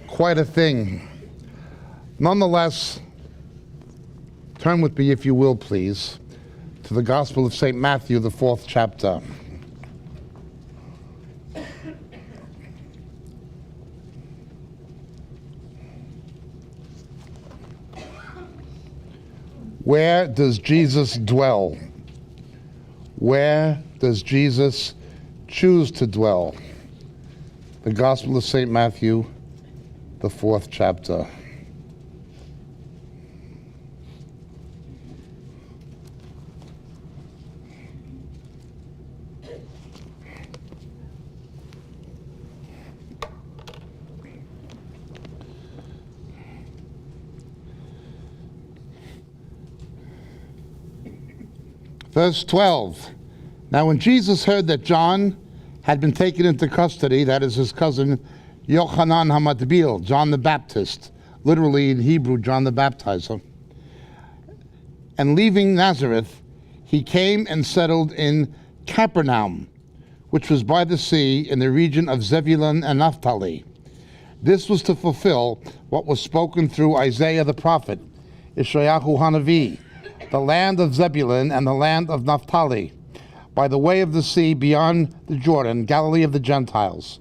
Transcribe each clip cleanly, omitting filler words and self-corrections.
Quite a thing. Nonetheless, turn with me, if you will, please, to the Gospel of St. Matthew, the 4th chapter. Where does Jesus dwell? Where does Jesus choose to dwell? The Gospel of St. Matthew, the 4th chapter. Verse 12. Now when Jesus heard that John had been taken into custody, that is his cousin Yochanan HaMatbil, John the Baptist, literally in Hebrew, John the Baptizer. And leaving Nazareth, he came and settled in Capernaum, which was by the sea in the region of Zebulun and Naphtali. This was to fulfill what was spoken through Isaiah the prophet, Yeshayahu Hanavi, the land of Zebulun and the land of Naphtali, by the way of the sea beyond the Jordan, Galilee of the Gentiles.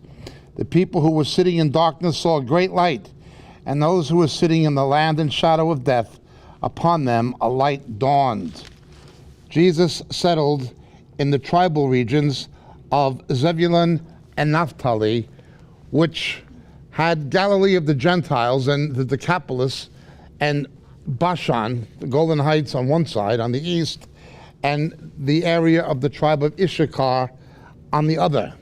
The people who were sitting in darkness saw a great light, and those who were sitting in the land and shadow of death, upon them a light dawned. Jesus settled in the tribal regions of Zebulun and Naphtali, which had Galilee of the Gentiles and the Decapolis and Bashan, the Golden Heights on one side, on the east, and the area of the tribe of Issachar on the other.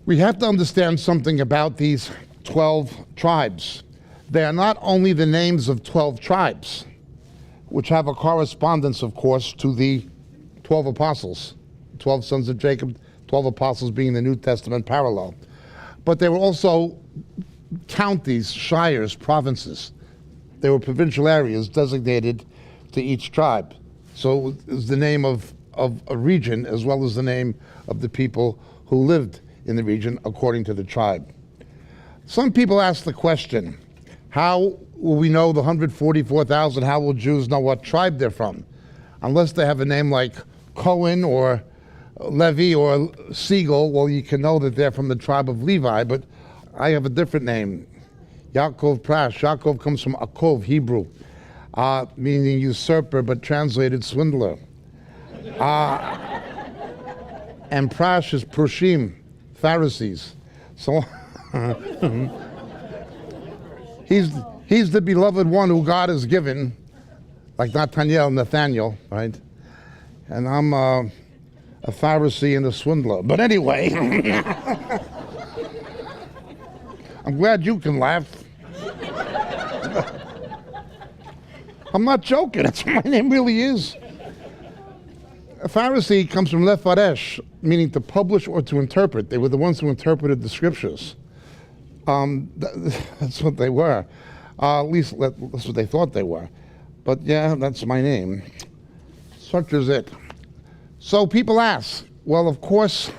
We have to understand something about these 12 tribes. They are not only the names of 12 tribes, which have a correspondence, of course, to the 12 apostles, 12 sons of Jacob, 12 apostles being the New Testament parallel. But they were also counties, shires, provinces. They were provincial areas designated to each tribe. So it was the name of a region as well as the name of the people who lived in the region according to the tribe. Some people ask the question, how will we know the 144,000? How will Jews know what tribe they're from? Unless they have a name like Cohen or Levi or Siegel, well, you can know that they're from the tribe of Levi, but I have a different name, Yaakov Prasch. Yaakov comes from Akov, Hebrew, meaning usurper, but translated swindler. And Prasch is Prushim, Pharisees. So he's the beloved one who God has given, like Nathaniel, right? And I'm a Pharisee and a swindler. But anyway, I'm glad you can laugh. I'm not joking. That's what my name really is. A Pharisee comes from lefaresh, meaning to publish or to interpret. They were the ones who interpreted the scriptures. That's what they were. At least that's what they thought they were. But yeah, that's my name. Such is it. So people ask, well, of course,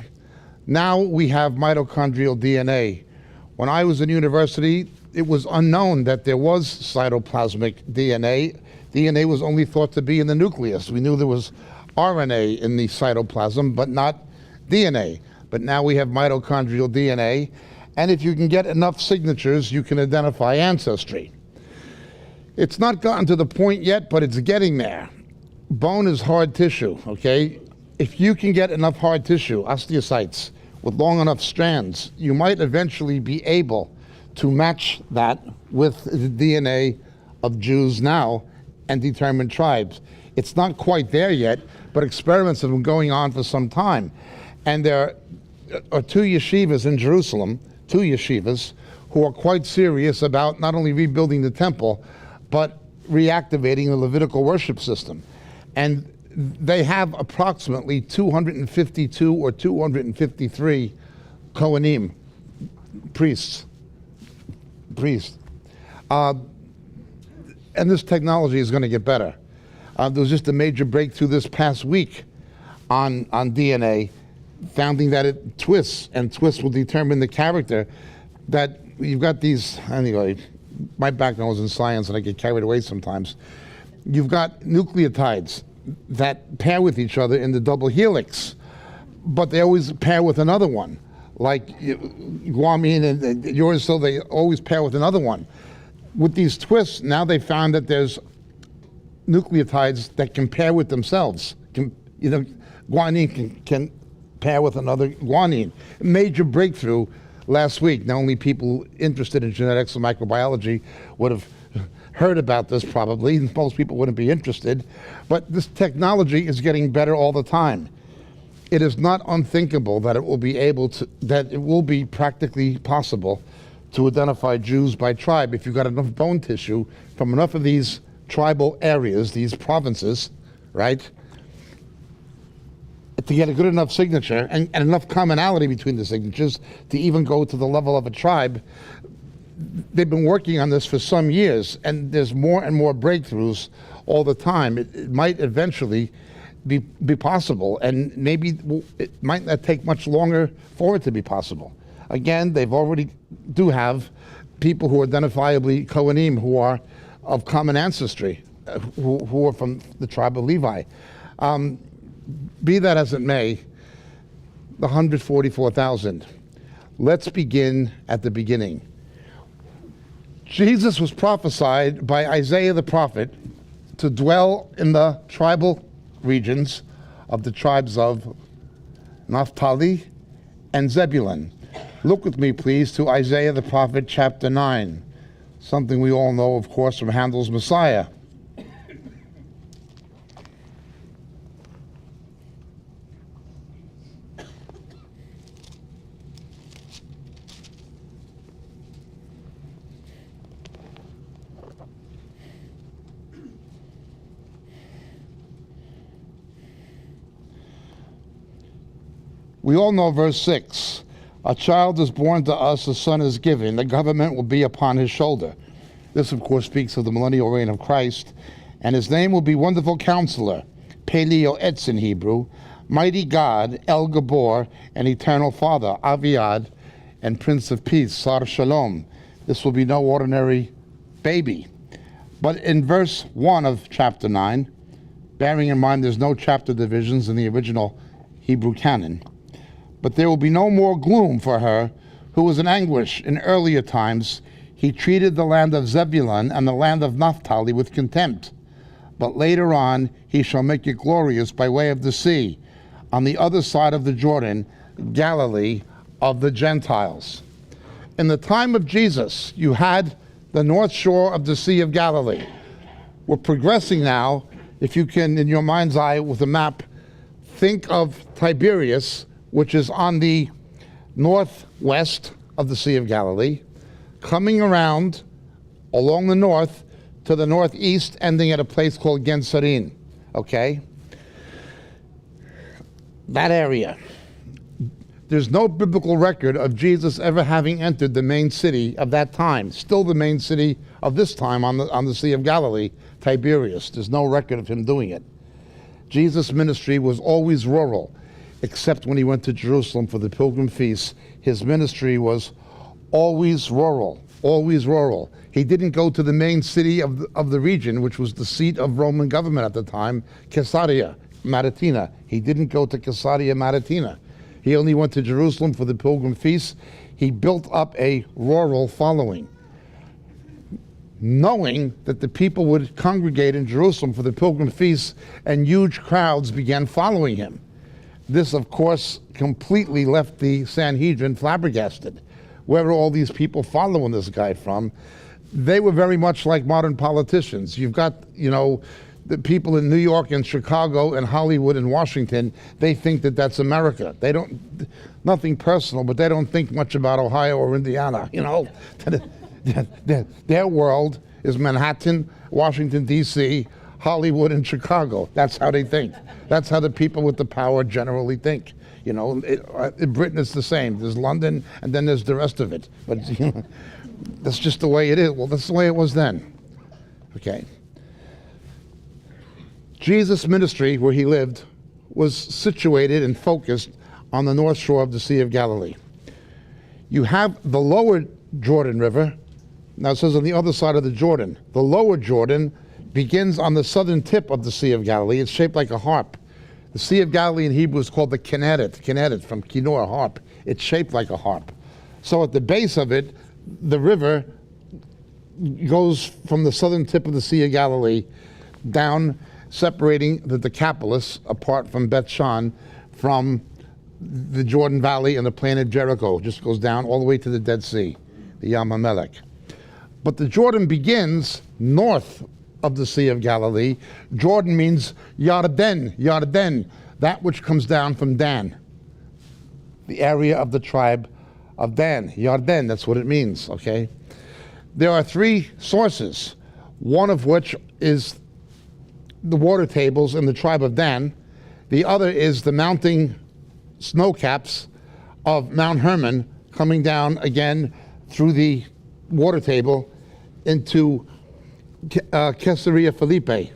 now we have mitochondrial DNA. When I was in university, it was unknown that there was cytoplasmic DNA. DNA was only thought to be in the nucleus. We knew there was RNA in the cytoplasm, but not DNA. But now we have mitochondrial DNA, and if you can get enough signatures, you can identify ancestry. It's not gotten to the point yet, but it's getting there. Bone is hard tissue, okay? If you can get enough hard tissue, osteocytes, with long enough strands, you might eventually be able to match that with the DNA of Jews now and determine tribes. It's not quite there yet, but experiments have been going on for some time. And there are two yeshivas in Jerusalem, who are quite serious about not only rebuilding the temple, but reactivating the Levitical worship system. And they have approximately 252 or 253 Kohanim, priests. And this technology is going to get better. There was just a major breakthrough this past week on DNA, finding that it twists, and twists will determine the character. That you've got these, anyway, my background was in science and I get carried away sometimes. You've got nucleotides that pair with each other in the double helix, but they always pair with another one. Like guanine and yours, so they always pair with another one. With these twists, now they found that there's nucleotides that can pair with themselves. Guanine can pair with another guanine. Major breakthrough last week. Not only people interested in genetics and microbiology would have heard about this probably, most people wouldn't be interested, but this technology is getting better all the time. It is not unthinkable that it will be practically possible to identify Jews by tribe if you've got enough bone tissue from enough of these tribal areas, these provinces, right, to get a good enough signature and enough commonality between the signatures to even go to the level of a tribe. They've been working on this for some years, and there's more and more breakthroughs all the time. It might eventually be possible, and maybe it might not take much longer for it to be possible. Again, they've already do have people who are identifiably Kohanim, who are of common ancestry, who are from the tribe of Levi. Be that as it may, the 144,000. Let's begin at the beginning. Jesus was prophesied by Isaiah the prophet to dwell in the tribal regions of the tribes of Naphtali and Zebulun. Look with me, please, to Isaiah the prophet, chapter 9, something we all know, of course, from Handel's Messiah. We all know verse 6. A child is born to us, a son is given, the government will be upon his shoulder. This, of course, speaks of the millennial reign of Christ. And his name will be Wonderful Counselor, Pele Yoetz in Hebrew, Mighty God, El Gabor, and Eternal Father, Aviad, and Prince of Peace, Sar Shalom. This will be no ordinary baby. But in verse 1 of chapter 9, bearing in mind there's no chapter divisions in the original Hebrew canon, but there will be no more gloom for her who was in anguish in earlier times. He treated the land of Zebulun and the land of Naphtali with contempt. But later on, he shall make it glorious by way of the sea, on the other side of the Jordan, Galilee of the Gentiles. In the time of Jesus, you had the north shore of the Sea of Galilee. We're progressing now. If you can, in your mind's eye with a map, think of Tiberias, which is on the northwest of the Sea of Galilee, coming around along the north to the northeast, ending at a place called Gensarin, okay? That area. There's no biblical record of Jesus ever having entered the main city of that time, still the main city of this time on the Sea of Galilee, Tiberias. There's no record of him doing it. Jesus' ministry was always rural, except when he went to Jerusalem for the Pilgrim Feast. His ministry was always rural, always rural. He didn't go to the main city of the region, which was the seat of Roman government at the time, Caesarea Maritima. He didn't go to Caesarea Maritima. He only went to Jerusalem for the Pilgrim Feast. He built up a rural following, knowing that the people would congregate in Jerusalem for the Pilgrim Feast, and huge crowds began following him. This, of course, completely left the Sanhedrin flabbergasted. Where are all these people following this guy from? They were very much like modern politicians. You've got, the people in New York and Chicago and Hollywood and Washington, they think that that's America. They don't, nothing personal, but they don't think much about Ohio or Indiana, Their world is Manhattan, Washington, D.C., Hollywood, and Chicago. That's how they think. That's how the people with the power generally think. You know, in Britain it's the same. There's London, and then there's the rest of it. But you know, that's just the way it is. Well, that's the way it was then. Okay. Jesus' ministry, where he lived, was situated and focused on the north shore of the Sea of Galilee. You have the lower Jordan River. Now it says on the other side of the Jordan. The lower Jordan begins on the southern tip of the Sea of Galilee. It's shaped like a harp. The Sea of Galilee in Hebrew is called the Kinneret, from Kinor, harp. It's shaped like a harp. So at the base of it, the river goes from the southern tip of the Sea of Galilee down, separating the Decapolis apart from Beth Shan from the Jordan Valley and the plain of Jericho. It just goes down all the way to the Dead Sea, the Yam HaMelech. But the Jordan begins north of the Sea of Galilee. Jordan means Yarden, that which comes down from Dan, the area of the tribe of Dan. Yarden, that's what it means, okay? There are three sources, one of which is the water tables in the tribe of Dan. The other is the mounting snow caps of Mount Hermon coming down again through the water table into Caesarea Philippi.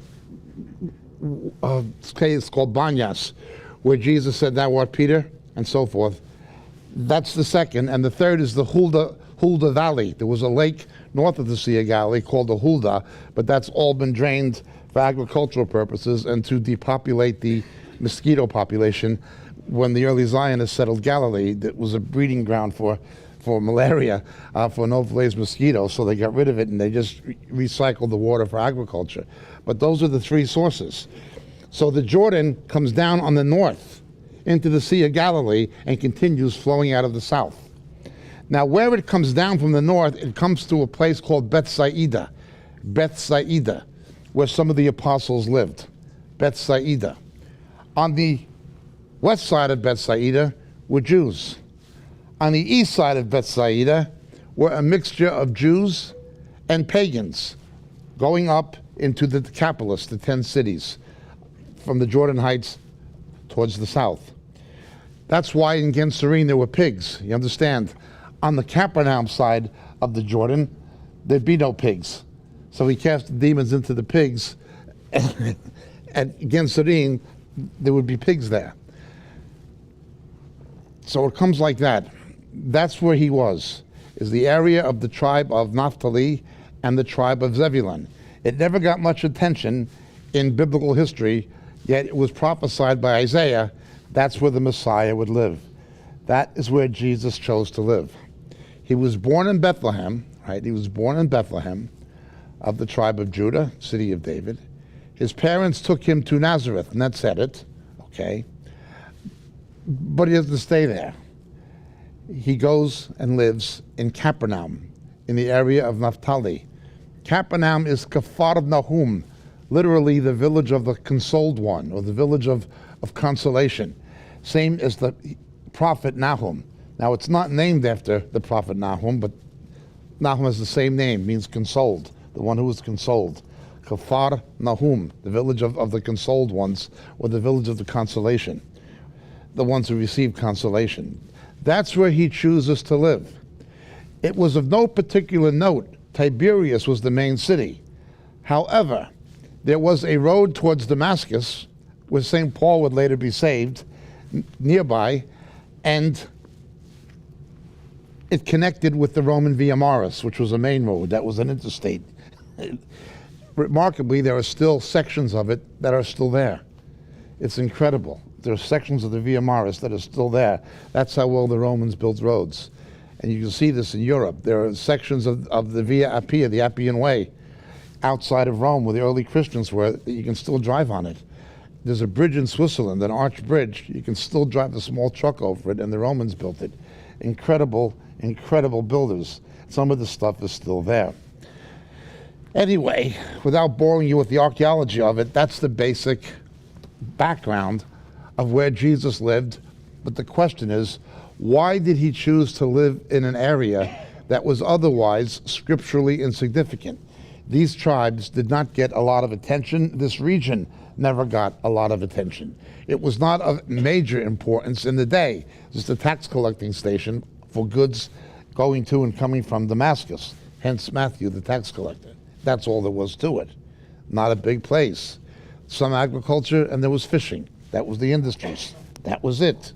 It's called Banyas, where Jesus said, "Thou art Peter," and so forth. That's the second. And the third is the Huldah Valley. There was a lake north of the Sea of Galilee called the Huldah, but that's all been drained for agricultural purposes and to depopulate the mosquito population. When the early Zionists settled Galilee, that was a breeding ground for malaria, for Anopheles mosquitoes, so they got rid of it and they just recycled the water for agriculture. But those are the three sources. So the Jordan comes down on the north into the Sea of Galilee and continues flowing out of the south. Now where it comes down from the north, it comes to a place called Bethsaida, where some of the apostles lived, Bethsaida. On the west side of Bethsaida were Jews. On the east side of Bethsaida were a mixture of Jews and pagans going up into the Decapolis, the 10 cities, from the Jordan Heights towards the south. That's why in Gensarim there were pigs, you understand. On the Capernaum side of the Jordan, there'd be no pigs. So he cast the demons into the pigs, and at Gensarim there would be pigs there. So it comes like that. That's where he was, is the area of the tribe of Naphtali and the tribe of Zebulun. It never got much attention in biblical history, yet it was prophesied by Isaiah that's where the Messiah would live. That is where Jesus chose to live. He was born in Bethlehem, right? He was born in Bethlehem of the tribe of Judah, city of David. His parents took him to Nazareth, and that said it, okay? But he doesn't stay there. He goes and lives in Capernaum, in the area of Naphtali. Capernaum is Kafar Nahum, literally the village of the consoled one, or the village of consolation. Same as the prophet Nahum. Now it's not named after the prophet Nahum, but Nahum has the same name, means consoled, the one who was consoled. Kafar Nahum, the village of the consoled ones, or the village of the consolation, the ones who receive consolation. That's where he chooses to live. It was of no particular note. Tiberias was the main city. However, there was a road towards Damascus, where St. Paul would later be saved, nearby, and it connected with the Roman Via Maris, which was a main road. That was an interstate. Remarkably, there are still sections of it that are still there. It's incredible. There are sections of the Via Maris that are still there. That's how well the Romans built roads. And you can see this in Europe. There are sections of the Via Appia, the Appian Way, outside of Rome, where the early Christians were, that you can still drive on it. There's a bridge in Switzerland, an arch bridge. You can still drive a small truck over it, and the Romans built it. Incredible, incredible builders. Some of the stuff is still there. Anyway, without boring you with the archaeology of it, that's the basic background of where Jesus lived. But the question is, why did he choose to live in an area that was otherwise scripturally insignificant. These tribes did not get a lot of attention. This region never got a lot of attention. It was not of major importance in the day. It was a tax collecting station for goods going to and coming from Damascus, hence Matthew, the tax collector. That's all there was to it. Not a big place. Some agriculture, and there was fishing. That was the industries. That was it.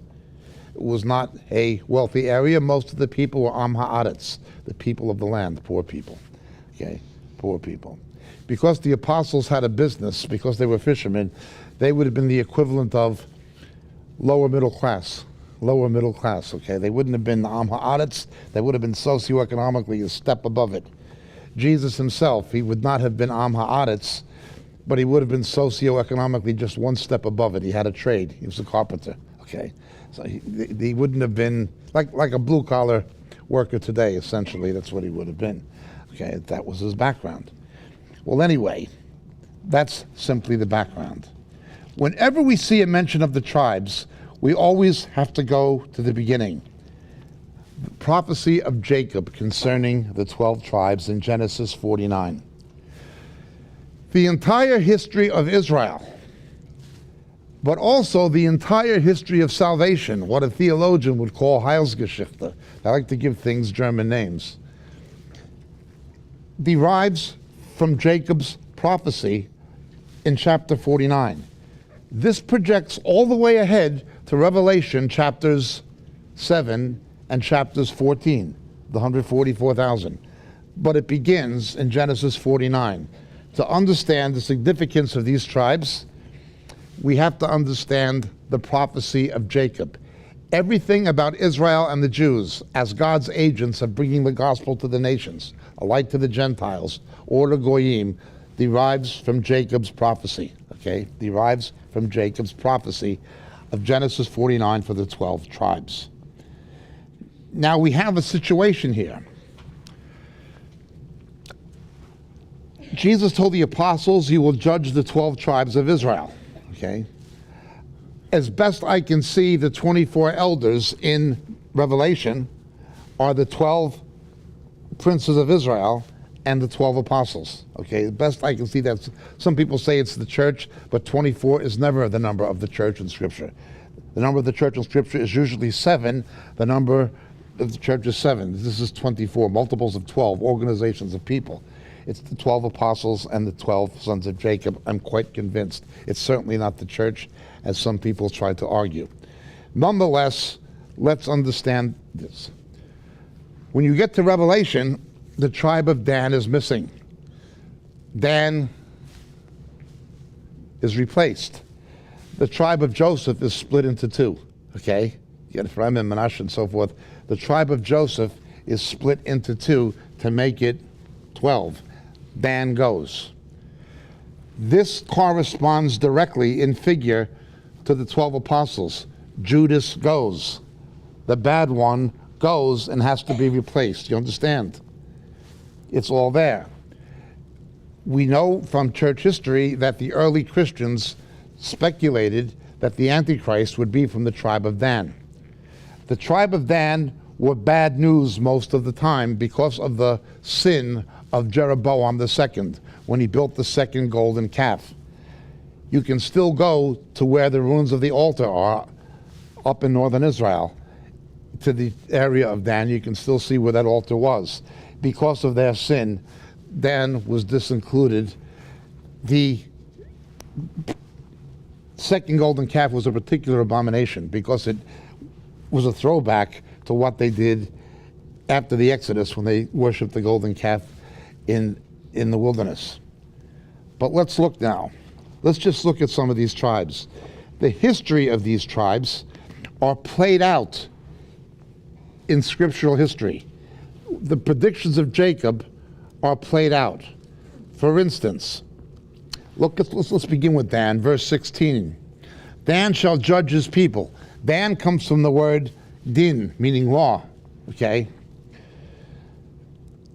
It was not a wealthy area. Most of the people were Am Ha'aretz, the people of the land, poor people. Okay, poor people. Because the apostles had a business, because they were fishermen, they would have been the equivalent of lower middle class. Lower middle class, okay? They wouldn't have been Am Ha'aretz. They would have been socioeconomically a step above it. Jesus himself, he would not have been Am Ha'aretz, but he would have been socioeconomically just one step above it. He had a trade. He was a carpenter, okay? So he wouldn't have been like a blue-collar worker today, essentially. That's what he would have been, okay? That was his background. Well, anyway, that's simply the background. Whenever we see a mention of the tribes, we always have to go to the beginning. The prophecy of Jacob concerning the 12 tribes in Genesis 49. The entire history of Israel, but also the entire history of salvation, what a theologian would call Heilsgeschichte. I like to give things German names. Derives from Jacob's prophecy in chapter 49. This projects all the way ahead to Revelation chapters 7 and chapters 14, the 144,000. But it begins in Genesis 49. To understand the significance of these tribes, we have to understand the prophecy of Jacob. Everything about Israel and the Jews as God's agents of bringing the gospel to the nations, a light to the Gentiles, or to Goyim, derives from Jacob's prophecy, okay? Derives from Jacob's prophecy of Genesis 49 for the 12 tribes. Now we have a situation here. Jesus told the apostles he will judge the 12 tribes of Israel, okay? As best I can see, the 24 elders in Revelation are the 12 princes of Israel and the 12 apostles, okay? The best I can see that. Some people say it's the church, but 24 is never the number of the church in Scripture. The number of the church in Scripture is usually 7. The number of the church is 7. This is 24, multiples of 12, organizations of people. It's the 12 apostles and the 12 sons of Jacob. I'm quite convinced. It's certainly not the church, as some people try to argue. Nonetheless, let's understand this. When you get to Revelation, the tribe of Dan is missing. Dan is replaced. The tribe of Joseph is split into two, okay? You got Ephraim and Manasseh and so forth. The tribe of Joseph is split into two to make it 12. Dan goes. This corresponds directly in figure to the 12 apostles. Judas goes. The bad one goes and has to be replaced. You understand? It's all there. We know from church history that the early Christians speculated that the Antichrist would be from the tribe of Dan. The tribe of Dan were bad news most of the time because of the sin of Jeroboam II when he built the second golden calf. You can still go to where the ruins of the altar are up in northern Israel, to the area of Dan. You can still see where that altar was. Because of their sin, Dan was disincluded. The second golden calf was a particular abomination because it was a throwback to what they did after the Exodus when they worshipped the golden calf in the wilderness. But let's look now. Let's just look at some of these tribes. The history of these tribes are played out in scriptural history. The predictions of Jacob are played out. For instance, let's begin with Dan, verse 16. Dan shall judge his people. Dan comes from the word din, meaning law, okay?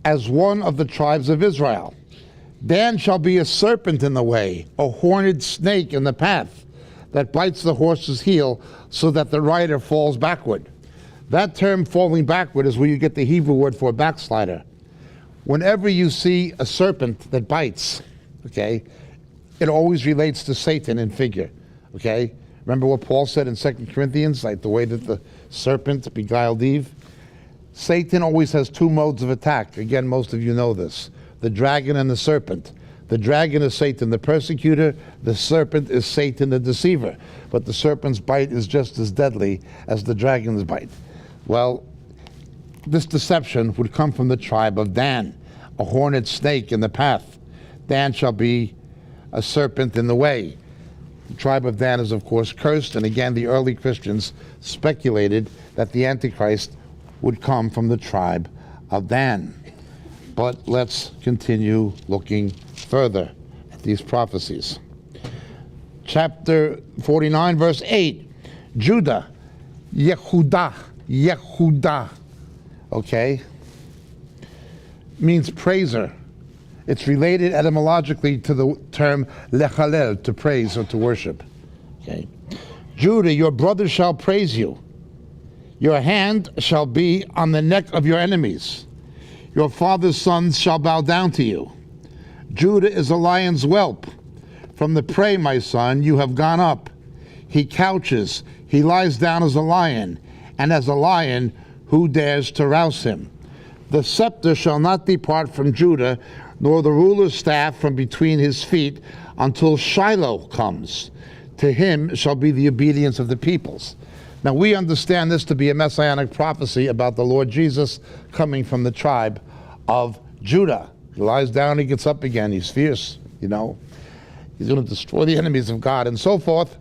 As one of the tribes of Israel. Dan shall be a serpent in the way, a horned snake in the path, that bites the horse's heel so that the rider falls backward. That term falling backward is where you get the Hebrew word for backslider. Whenever you see a serpent that bites, okay, it always relates to Satan in figure, okay? Remember what Paul said in 2 Corinthians, like the way that the serpent beguiled Eve? Satan always has two modes of attack. Again, most of you know this. The dragon and the serpent. The dragon is Satan, the persecutor. The serpent is Satan, the deceiver. But the serpent's bite is just as deadly as the dragon's bite. Well, this deception would come from the tribe of Dan, a horned snake in the path. Dan shall be a serpent in the way. The tribe of Dan is, of course, cursed, and again, the early Christians speculated that the Antichrist would come from the tribe of Dan. But let's continue looking further at these prophecies. Chapter 49, verse 8, Judah, Yehudah, okay, means praiser. It's related etymologically to the term lechalel, to praise or to worship. Okay. Judah, your brother shall praise you. Your hand shall be on the neck of your enemies. Your father's sons shall bow down to you. Judah is a lion's whelp. From the prey, my son, you have gone up. He couches, he lies down as a lion, and as a lion, who dares to rouse him? The scepter shall not depart from Judah, nor the ruler's staff from between his feet, until Shiloh comes. To him shall be the obedience of the peoples. Now we understand this to be a messianic prophecy about the Lord Jesus coming from the tribe of Judah. He lies down, he gets up again, he's fierce, you know. He's going to destroy the enemies of God and so forth.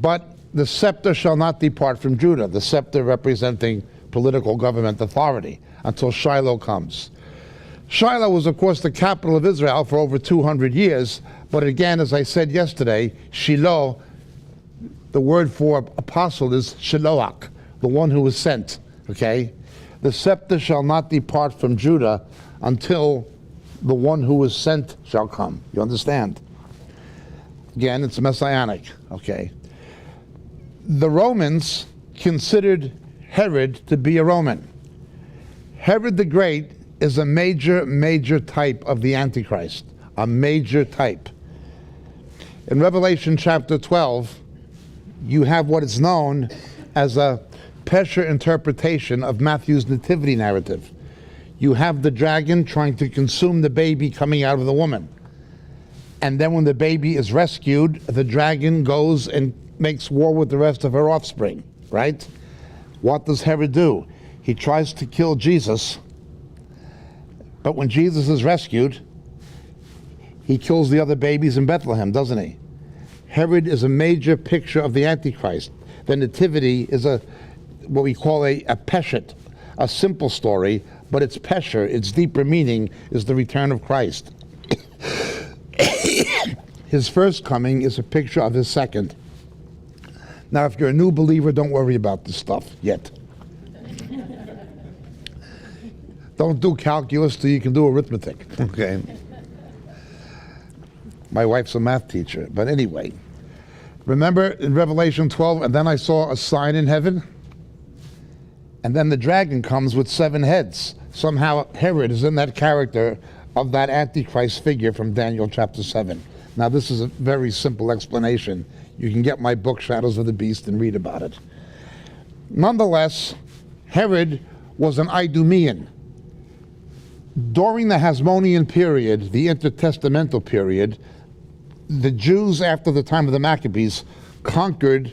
But the scepter shall not depart from Judah, the scepter representing political government authority, until Shiloh comes. Shiloh was, of course, the capital of Israel for over 200 years. But again, as I said yesterday, Shiloh, the word for apostle is Shiloach, the one who was sent, okay? The scepter shall not depart from Judah until the one who was sent shall come. You understand? Again, it's messianic, okay? The Romans considered Herod to be a Roman. Herod the Great is a major type of the Antichrist, a major type. In Revelation chapter 12, you have what is known as a Pesher interpretation of Matthew's nativity narrative. You have the dragon trying to consume the baby coming out of the woman. And then when the baby is rescued, the dragon goes and makes war with the rest of her offspring, right? What does Herod do? He tries to kill Jesus, but when Jesus is rescued, he kills the other babies in Bethlehem, doesn't he? Herod is a major picture of the Antichrist. The nativity is what we call a peshet, a simple story, but its pesher, its deeper meaning, is the return of Christ. His first coming is a picture of his second. Now, if you're a new believer, don't worry about this stuff yet. Don't do calculus till you can do arithmetic, okay? My wife's a math teacher, but anyway. Remember in Revelation 12, and then I saw a sign in heaven, and then the dragon comes with 7 heads. Somehow Herod is in that character of that Antichrist figure from Daniel chapter 7. Now this is a very simple explanation. You can get my book, Shadows of the Beast, and read about it. Nonetheless, Herod was an Idumean. During the Hasmonean period, the intertestamental period, the Jews, after the time of the Maccabees, conquered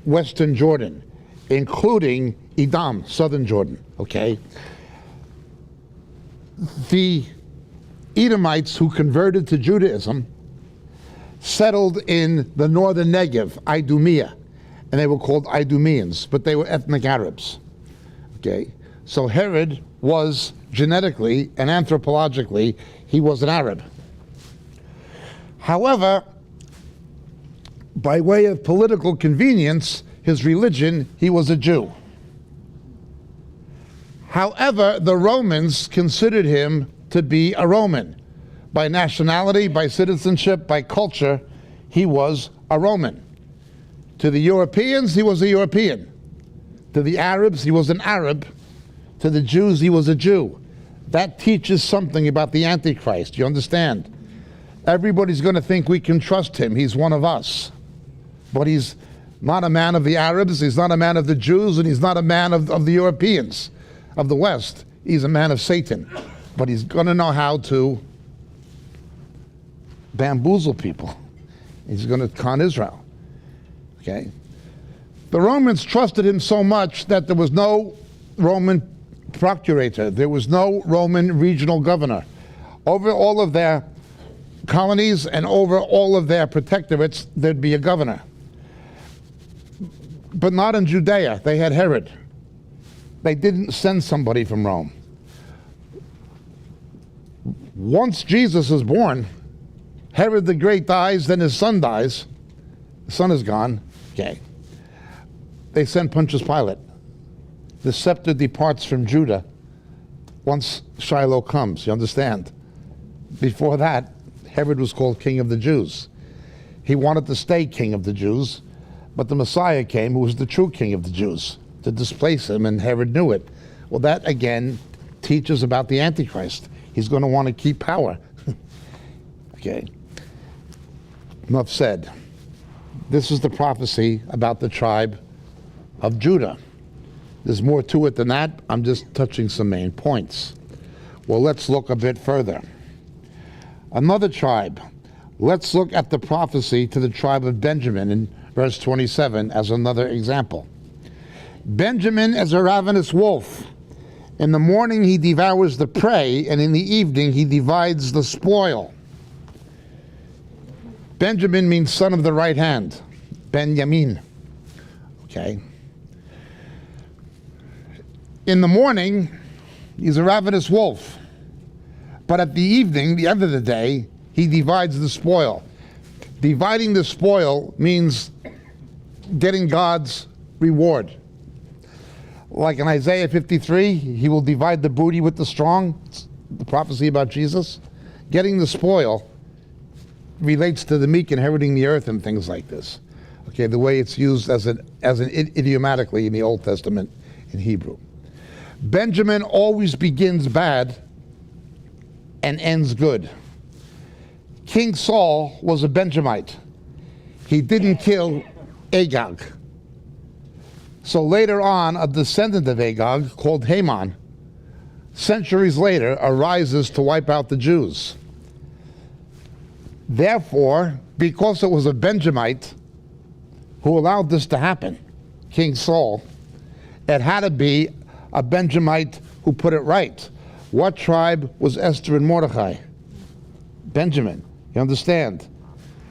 western Jordan, including Edom, southern Jordan, okay? The Edomites who converted to Judaism settled in the northern Negev, Idumea, and they were called Idumeans, but they were ethnic Arabs, okay? So Herod was genetically and anthropologically, he was an Arab. However, by way of political convenience, his religion, he was a Jew. However, the Romans considered him to be a Roman. By nationality, by citizenship, by culture, he was a Roman. To the Europeans, he was a European. To To the Arabs, he was an Arab. To the Jews, he was a Jew. That teaches something about the Antichrist. You understand? Everybody's going to think we can trust him. He's one of us. But he's not a man of the Arabs, he's not a man of the Jews, and he's not a man of the Europeans, of the West. He's a man of Satan. But he's going to know how to bamboozle people. He's going to con Israel. Okay? The Romans trusted him so much that there was no Roman procurator. There was no Roman regional governor. Over all of their colonies and over all of their protectorates, there'd be a governor. But not in Judea. They had Herod. They didn't send somebody from Rome. Once Jesus is born, Herod the Great dies, then his son dies. The son is gone. Okay. They send Pontius Pilate. The scepter departs from Judah once Shiloh comes. You understand? Before that, Herod was called King of the Jews. He wanted to stay King of the Jews, but the Messiah came, who was the true King of the Jews, to displace him, and Herod knew it. Well, that again teaches about the Antichrist. He's going to want to keep power. Okay. Enough said. This is the prophecy about the tribe of Judah. There's more to it than that. I'm just touching some main points. Well, let's look a bit further. Another tribe. Let's look at the prophecy to the tribe of Benjamin in verse 27 as another example. Benjamin is a ravenous wolf. In the morning he devours the prey, and in the evening he divides the spoil. Benjamin means son of the right hand. Benjamin. Okay. In the morning, he's a ravenous wolf. But at the evening, the end of the day, he divides the spoil. Dividing the spoil means getting God's reward. Like in Isaiah 53, he will divide the booty with the strong. It's the prophecy about Jesus. Getting the spoil relates to the meek inheriting the earth and things like this. Okay, the way it's used as an idiomatically in the Old Testament in Hebrew. Benjamin always begins bad and ends good. King Saul was a Benjamite. He didn't kill Agag. So later on, a descendant of Agag called Haman, centuries later, arises to wipe out the Jews. Therefore, because it was a Benjamite who allowed this to happen, King Saul, it had to be a Benjamite who put it right. What tribe was Esther and Mordecai? Benjamin. You understand?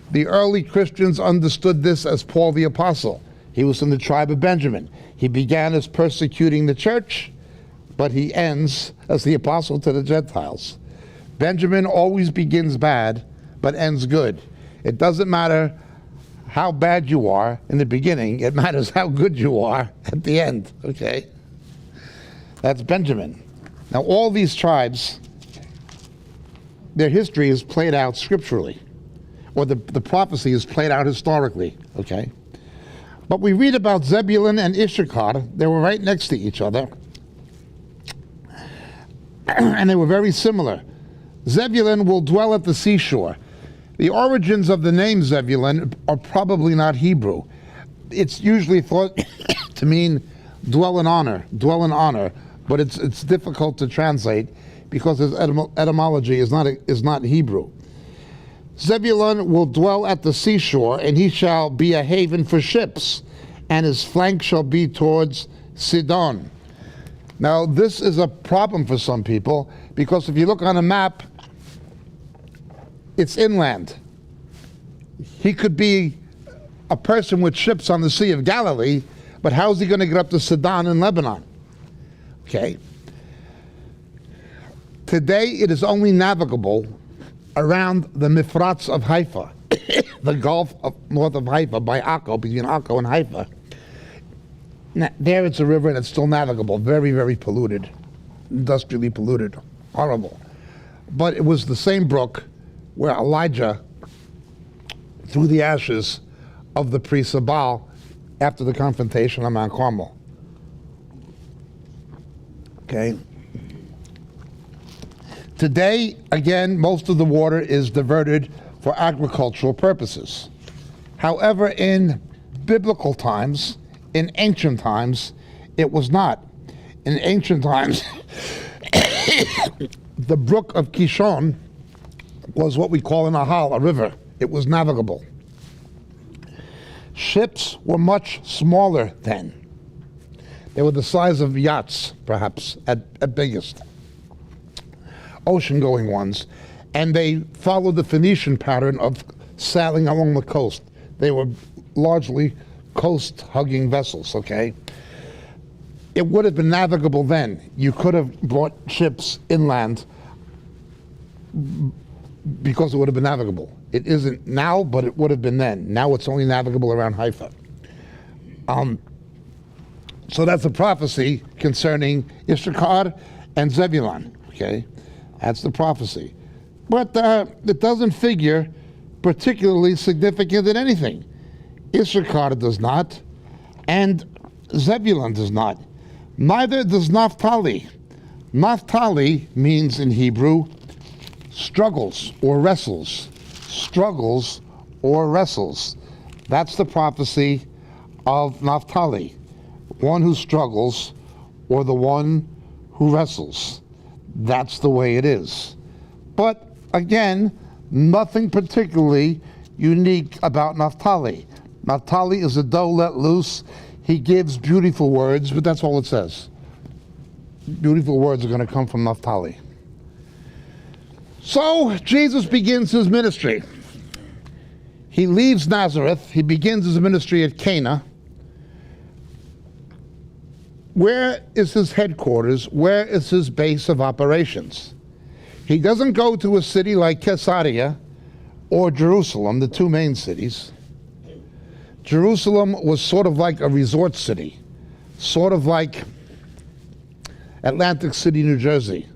The early Christians understood this as Paul the Apostle. He was from the tribe of Benjamin. He began as persecuting the church, but he ends as the apostle to the Gentiles. Benjamin always begins bad, but ends good. It doesn't matter how bad you are in the beginning, it matters how good you are at the end, okay? That's Benjamin. Now all these tribes, their history is played out scripturally, or the prophecy is played out historically, okay? But we read about Zebulun and Issachar. They were right next to each other, and they were very similar. Zebulun will dwell at the seashore. The origins of the name Zebulun are probably not Hebrew. It's usually thought to mean dwell in honor, but it's difficult to translate because its etymology is not Hebrew. Zebulun will dwell at the seashore, and he shall be a haven for ships, and his flank shall be towards Sidon. Now, this is a problem for some people, because if you look on a map, it's inland. He could be a person with ships on the Sea of Galilee, but how is he going to get up to Sidon in Lebanon? Okay. Today, it is only navigable around the Mifratz of Haifa, the Gulf of north of Haifa, by Akko, between Akko and Haifa. Now, there it's a river and it's still navigable, very, very polluted, industrially polluted, horrible. But it was the same brook where Elijah threw the ashes of the priests of Baal after the confrontation on Mount Carmel. Okay. Today, again, most of the water is diverted for agricultural purposes. However, in biblical times, in ancient times, it was not. In ancient times, the brook of Kishon was what we call an ahal, a river. It was navigable. Ships were much smaller then. They were the size of yachts, perhaps, at biggest. Ocean-going ones. And they followed the Phoenician pattern of sailing along the coast. They were largely coast-hugging vessels, okay? It would have been navigable then. You could have brought ships inland because it would have been navigable. It isn't now, but it would have been then. Now it's only navigable around Haifa. So that's a prophecy concerning Issachar and Zebulun, okay? That's the prophecy. But it doesn't figure particularly significant in anything. Issachar does not, and Zebulun does not. Neither does Naphtali. Naphtali means in Hebrew struggles or wrestles. Struggles or wrestles. That's the prophecy of Naphtali. One who struggles or the one who wrestles. That's the way it is. But again, nothing particularly unique about Naphtali. Naphtali is a doe let loose. He gives beautiful words, but that's all it says. Beautiful words are going to come from Naphtali. So Jesus begins his ministry. He leaves Nazareth. He begins his ministry at Cana. Where is his headquarters? Where is his base of operations? He doesn't go to a city like Caesarea or Jerusalem, the two main cities. Jerusalem was sort of like a resort city, sort of like Atlantic City, New Jersey.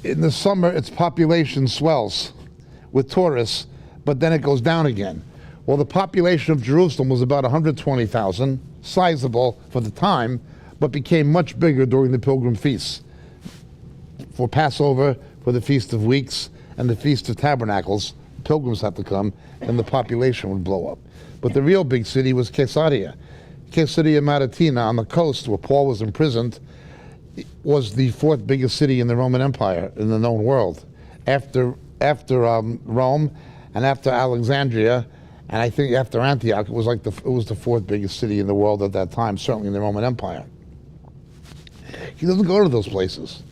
In the summer, its population swells with tourists, but then it goes down again. Well, the population of Jerusalem was about 120,000, sizable for the time, but became much bigger during the Pilgrim Feasts. For Passover, for the Feast of Weeks, and the Feast of Tabernacles, pilgrims had to come, and the population would blow up. But the real big city was Caesarea. Caesarea Maritima on the coast where Paul was imprisoned was the fourth biggest city in the Roman Empire in the known world. After Rome and after Alexandria, and I think after Antioch, it was the fourth biggest city in the world at that time, certainly in the Roman Empire. He doesn't go to those places.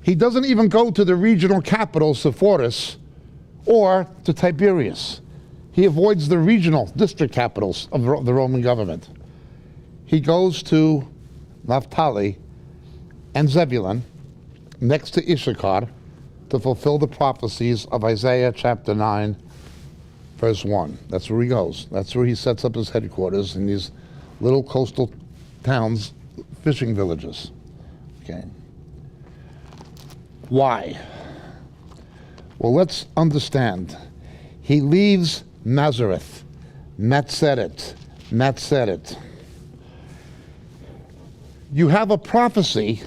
He doesn't even go to the regional capital, Sepphoris, or to Tiberias. He avoids the regional district capitals of the Roman government. He goes to Naphtali and Zebulun, next to Issachar, to fulfill the prophecies of Isaiah chapter 9, verse 1. That's where he goes. That's where he sets up his headquarters in these little coastal towns, fishing villages. Okay. Why? Well, let's understand. He leaves Nazareth, Natseret. You have a prophecy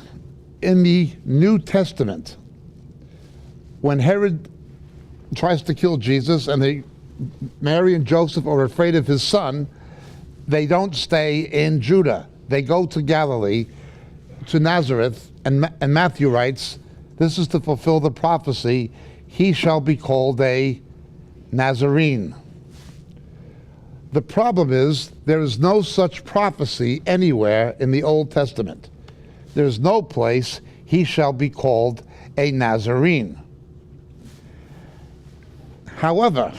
in the New Testament when Herod tries to kill Jesus and Mary and Joseph are afraid of his son. They don't stay in Judah. They go to Galilee, to Nazareth, and Matthew writes, this is to fulfill the prophecy, he shall be called a Nazarene. The problem is there is no such prophecy anywhere in the Old Testament. There's no place he shall be called a Nazarene. However,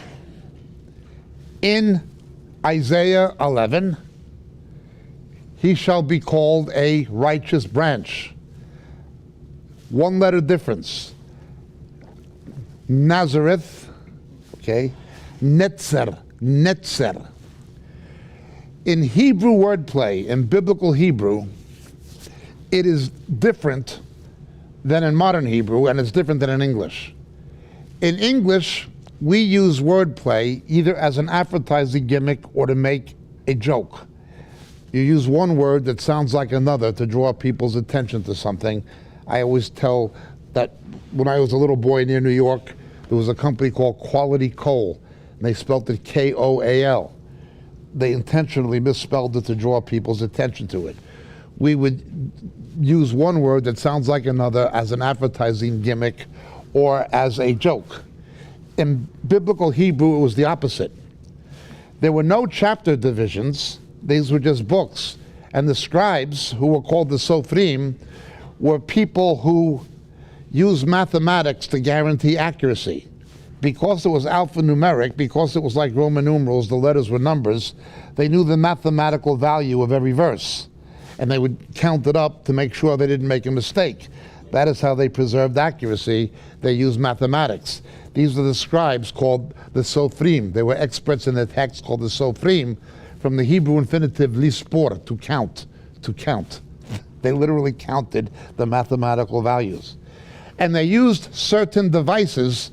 in Isaiah 11, he shall be called a righteous branch. One letter difference. Nazareth, okay, Netzer. In Hebrew wordplay, in biblical Hebrew, it is different than in modern Hebrew, and it's different than in English. In English, we use wordplay either as an advertising gimmick or to make a joke. you use one word that sounds like another to draw people's attention to something. I always tell that when I was a little boy near New York, there was a company called Quality Coal, and they spelled it K-O-A-L. They intentionally misspelled it to draw people's attention to it. We would use one word that sounds like another as an advertising gimmick or as a joke. In biblical Hebrew, it was the opposite. There were no chapter divisions. These were just books. And the scribes, who were called the Sophrim, were people who used mathematics to guarantee accuracy. Because it was alphanumeric, because it was like Roman numerals, the letters were numbers, they knew the mathematical value of every verse. And they would count it up to make sure they didn't make a mistake. That is how they preserved accuracy. They used mathematics. These are the scribes called the Sophrim. They were experts in the text called the Sophrim, from the Hebrew infinitive lispor, to count, to count. They literally counted the mathematical values. And they used certain devices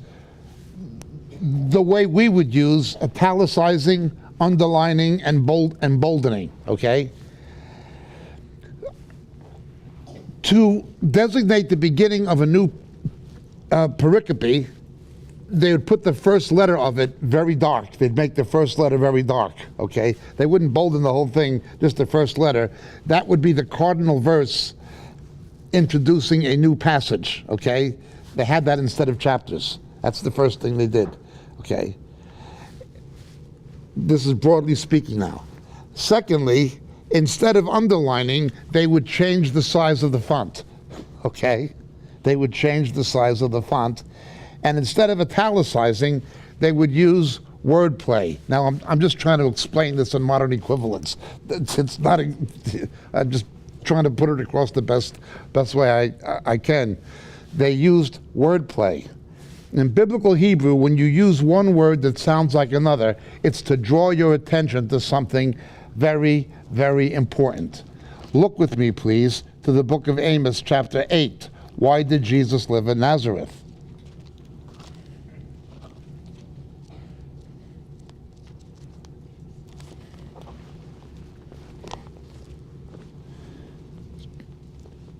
the way we would use italicizing, underlining, and boldening, okay? To designate the beginning of a new pericope, they would put the first letter of it very dark. They'd make the first letter very dark, okay? They wouldn't bolden the whole thing, just the first letter. That would be the cardinal verse introducing a new passage, okay? They had that instead of chapters. That's the first thing they did, okay? This is broadly speaking now. Secondly, instead of underlining, they would change the size of the font, okay? They would change the size of the font. And instead of italicizing, they would use wordplay. Now, I'm just trying to explain this in modern equivalents. It's not, I'm just trying to put it across the best way I can. They used wordplay. In biblical Hebrew, when you use one word that sounds like another, it's to draw your attention to something very, very important. Look with me, please, to the book of Amos, chapter 8. Why did Jesus live in Nazareth?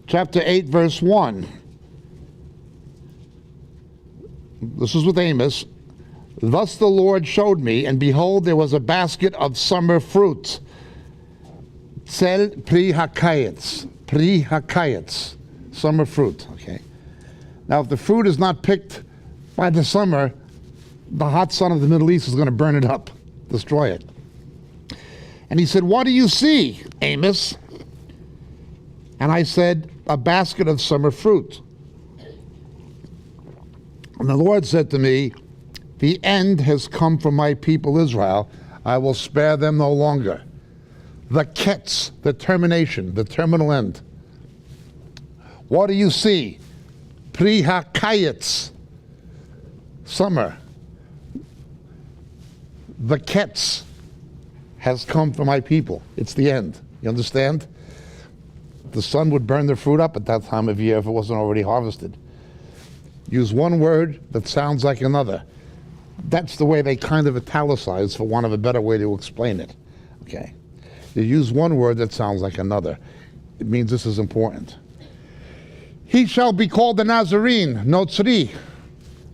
Chapter 8, verse 1. This is with Amos. Thus the Lord showed me, and behold, there was a basket of summer fruit. Tzel pri hakayetz, summer fruit, okay? Now, if the fruit is not picked by the summer, the hot sun of the Middle East is going to burn it up, destroy it. And he said, what do you see, Amos? And I said, a basket of summer fruit. And the Lord said to me, the end has come for my people Israel. I will spare them no longer. The ketz, the termination, the terminal end. What do you see? Pri hakayetz, summer. The ketz has come for my people. It's the end. You understand? The sun would burn the fruit up at that time of year if it wasn't already harvested. Use one word that sounds like another. That's the way they kind of italicize, for want of a better way to explain it. Okay. You use one word that sounds like another. It means this is important. He shall be called the Nazarene, Notzri.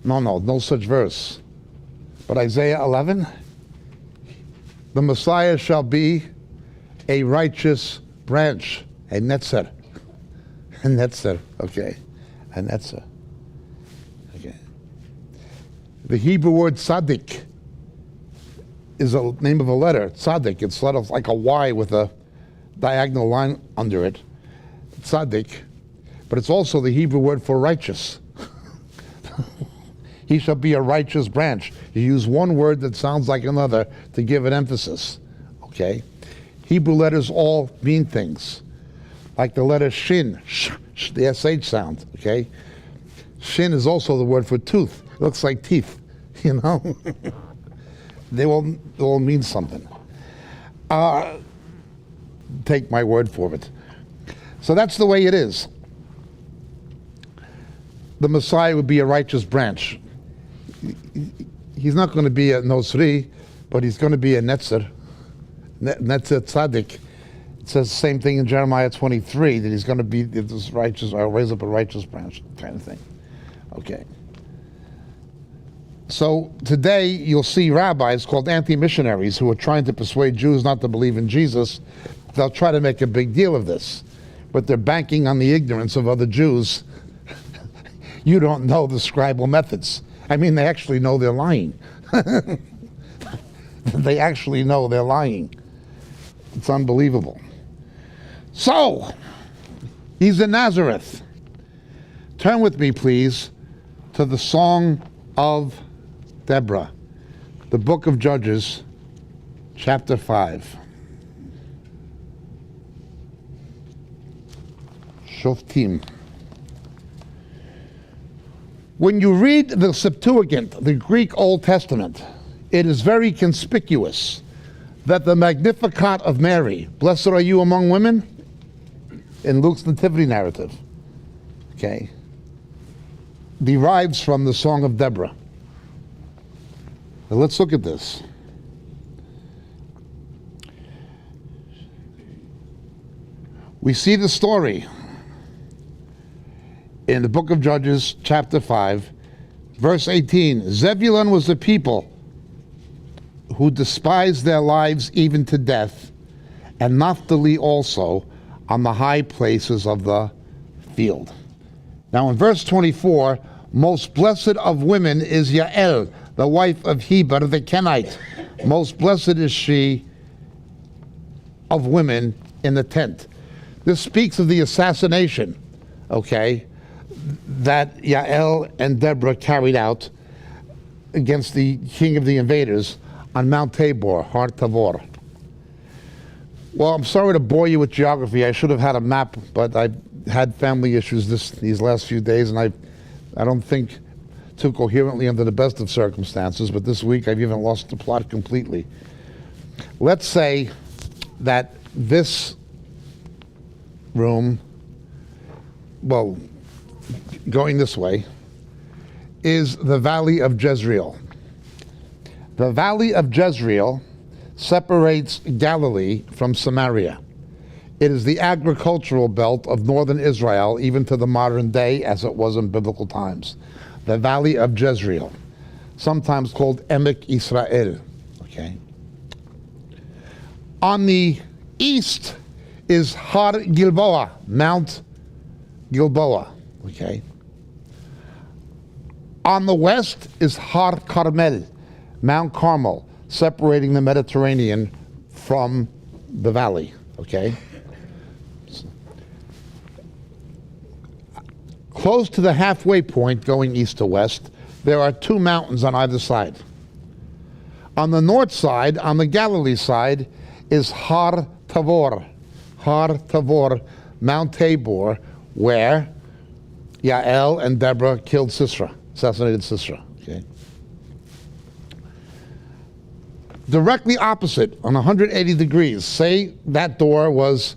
No such verse. But Isaiah 11, the Messiah shall be a righteous branch, a netzer. A netzer, okay. A netzer. Okay. The Hebrew word tzaddik is a name of a letter, tzaddik. It's sort of like a Y with a diagonal line under it. Tzaddik. But it's also the Hebrew word for righteous. He shall be a righteous branch. You use one word that sounds like another to give an emphasis. Okay? Hebrew letters all mean things. Like the letter shin, the SH sound. Okay? Shin is also the word for tooth. It looks like teeth, you know? They all mean something. Take my word for it. So that's the way it is. The Messiah would be a righteous branch. He's not going to be a Nosri, but he's going to be a Netzer tzaddik. It says the same thing in Jeremiah 23, that he's going to be this righteous, I'll raise up a righteous branch, kind of thing. Okay. So today you'll see rabbis called anti-missionaries who are trying to persuade Jews not to believe in Jesus. They'll try to make a big deal of this, but they're banking on the ignorance of other Jews. You don't know the scribal methods. I mean, they actually know they're lying. They actually know they're lying. It's unbelievable. So, he's in Nazareth. Turn with me, please, to the Song of Deborah, the book of Judges, chapter 5. Shoftim. When you read the Septuagint, the Greek Old Testament, it is very conspicuous that the Magnificat of Mary, blessed are you among women, in Luke's nativity narrative, okay, derives from the Song of Deborah. Now let's look at this. We see the story in the book of Judges, chapter 5, verse 18. Zebulun was the people who despised their lives even to death, and Naphtali also on the high places of the field. Now in verse 24, most blessed of women is Yael, the wife of Heber the Kenite. Most blessed is she of women in the tent. This speaks of the assassination, okay, that Yael and Deborah carried out against the king of the invaders on Mount Tabor, Har Tavor. Well, I'm sorry to bore you with geography. I should have had a map, but I've had family issues these last few days, and I don't think too coherently under the best of circumstances, but this week I've even lost the plot completely. Let's say that this room, well, going this way, is the Valley of Jezreel. The Valley of Jezreel separates Galilee from Samaria. It is the agricultural belt of northern Israel, even to the modern day, as it was in biblical times. The Valley of Jezreel, sometimes called Emek Israel. Okay. On the east is Har Gilboa, Mount Gilboa. Okay. On the west is Har Carmel, Mount Carmel, separating the Mediterranean from the valley. Okay. Close to the halfway point, going east to west, there are two mountains on either side. On the north side, on the Galilee side, is Har Tavor. Har Tavor, Mount Tabor, where Yael and Deborah killed Sisera, assassinated Sisera. Okay. Directly opposite, on 180 degrees, say that door was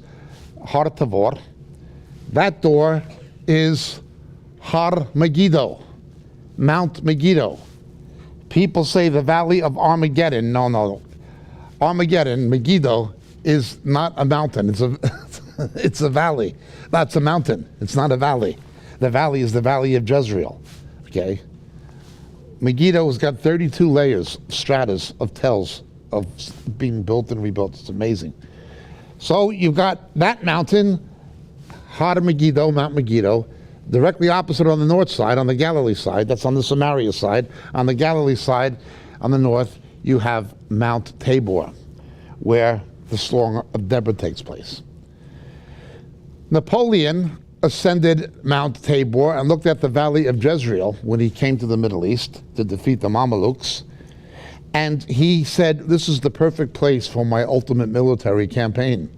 Har Tavor. That door is Har Megiddo, Mount Megiddo. People say the Valley of Armageddon. No. Armageddon, Megiddo, is not a mountain. It's a valley. That's a mountain. It's not a valley. The valley is the Valley of Jezreel. Okay. Megiddo has got 32 layers, stratas of tells of being built and rebuilt. It's amazing. So you've got that mountain, Har Megiddo, Mount Megiddo, directly opposite on the north side, on the Galilee side. That's on the Samaria side. On the Galilee side, on the north, you have Mount Tabor, where the Song of Deborah takes place. Napoleon ascended Mount Tabor and looked at the Valley of Jezreel when he came to the Middle East to defeat the Mamelukes. And he said, this is the perfect place for my ultimate military campaign.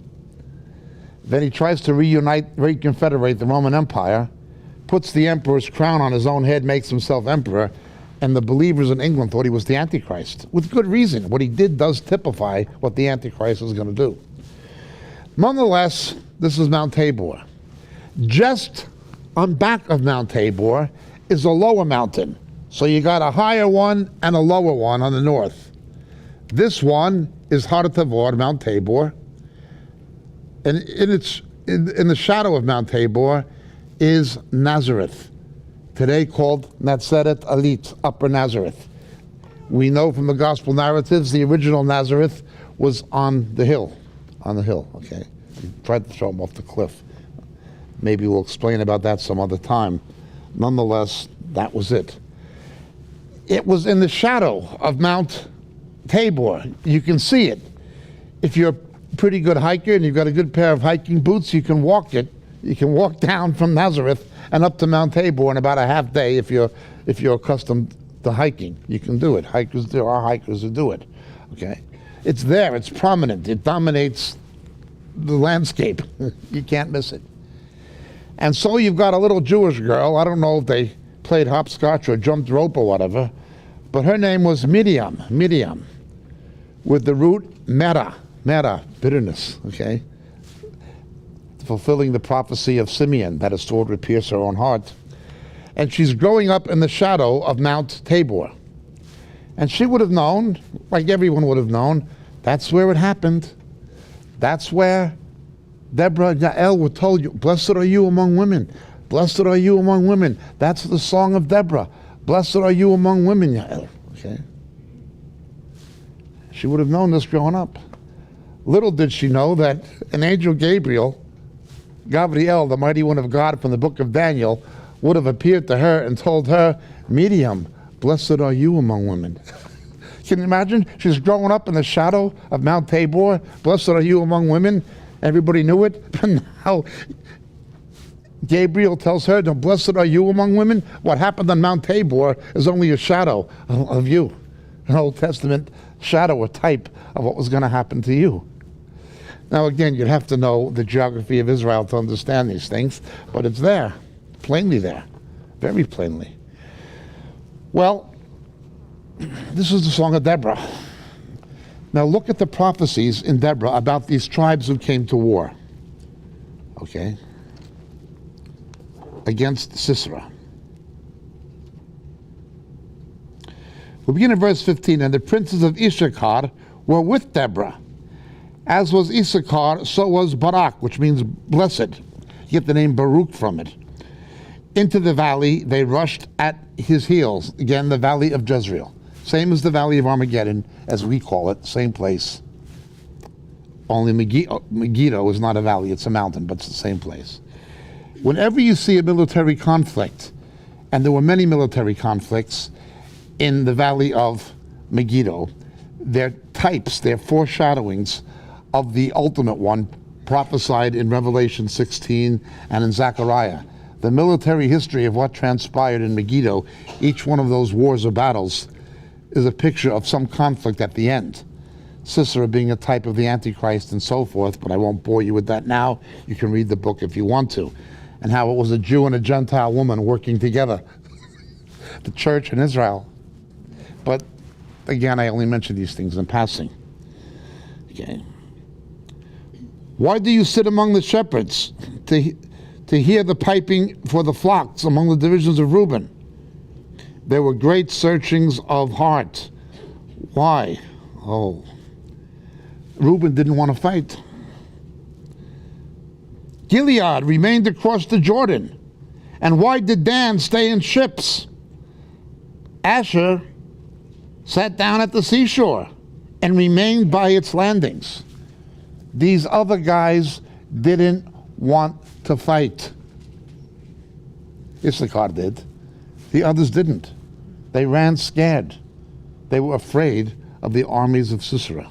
Then he tries to reconfederate the Roman Empire, puts the emperor's crown on his own head, makes himself emperor, and the believers in England thought he was the Antichrist, with good reason. What he did does typify what the Antichrist is going to do. Nonetheless, this is Mount Tabor. Just on back of Mount Tabor is a lower mountain. So you got a higher one and a lower one on the north. This one is Har Tavor, Mount Tabor. And in the shadow of Mount Tabor is Nazareth, today called Nazaret Alit, Upper Nazareth. We know from the gospel narratives the original Nazareth was on the hill, okay? He tried to throw him off the cliff. Maybe we'll explain about that some other time. Nonetheless, that was it. It was in the shadow of Mount Tabor. You can see it. If you're a pretty good hiker and you've got a good pair of hiking boots, you can walk it. You can walk down from Nazareth and up to Mount Tabor in about a half day if you're accustomed to hiking. You can do it. There are hikers who do it. Okay? It's there. It's prominent. It dominates the landscape. You can't miss it. And so you've got a little Jewish girl. I don't know if they played hopscotch or jumped rope or whatever, but her name was Miriam, with the root mera, bitterness, okay? Fulfilling the prophecy of Simeon that a sword would pierce her own heart. And she's growing up in the shadow of Mount Tabor. And she would have known, like everyone would have known, that's where it happened. That's where Deborah and Yael were told, you, blessed are you among women. Blessed are you among women. That's the song of Deborah. Blessed are you among women, Yael. Okay? She would have known this growing up. Little did she know that an angel Gabriel, the mighty one of God from the book of Daniel, would have appeared to her and told her, Miriam, blessed are you among women. Can you imagine? She's growing up in the shadow of Mount Tabor. Blessed are you among women. Everybody knew it. But now Gabriel tells her, no, blessed are you among women. What happened on Mount Tabor is only a shadow of you. An Old Testament shadow or type of what was going to happen to you. Now again, you'd have to know the geography of Israel to understand these things, but it's there, plainly there, very plainly. Well, this is the song of Deborah. Now look at the prophecies in Deborah about these tribes who came to war, okay, against Sisera. We'll begin in verse 15. And the princes of Issachar were with Deborah. As was Issachar, so was Barak, which means blessed. You get the name Baruch from it. Into the valley they rushed at his heels. Again, the valley of Jezreel. Same as the valley of Armageddon, as we call it, same place. Only Megiddo is not a valley, it's a mountain, but it's the same place. Whenever you see a military conflict, and there were many military conflicts in the valley of Megiddo, they're types, they're foreshadowings of the ultimate one prophesied in Revelation 16 and in Zechariah. The military history of what transpired in Megiddo, each one of those wars or battles, is a picture of some conflict at the end. Sisera being a type of the Antichrist and so forth, but I won't bore you with that now. You can read the book if you want to. And how it was a Jew and a Gentile woman working together. The church and Israel. But again, I only mention these things in passing. Okay. Why do you sit among the shepherds to hear the piping for the flocks among the divisions of Reuben? There were great searchings of heart. Why? Oh, Reuben didn't want to fight. Gilead remained across the Jordan. And why did Dan stay in ships? Asher sat down at the seashore and remained by its landings. These other guys didn't want to fight. Issachar did. The others didn't. They ran scared. They were afraid of the armies of Sisera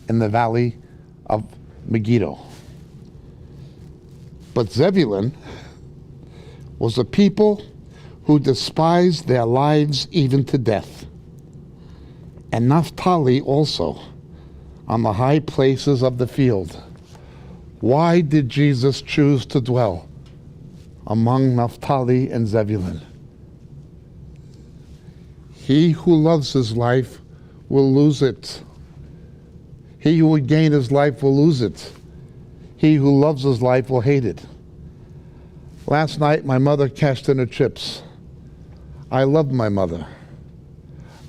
in the valley of Megiddo. But Zebulun was a people who despised their lives even to death. And Naphtali also, on the high places of the field. Why did Jesus choose to dwell among Naphtali and Zebulun? He who loves his life will lose it. He who would gain his life will lose it. He who loves his life will hate it. Last night, my mother cashed in her chips. I loved my mother,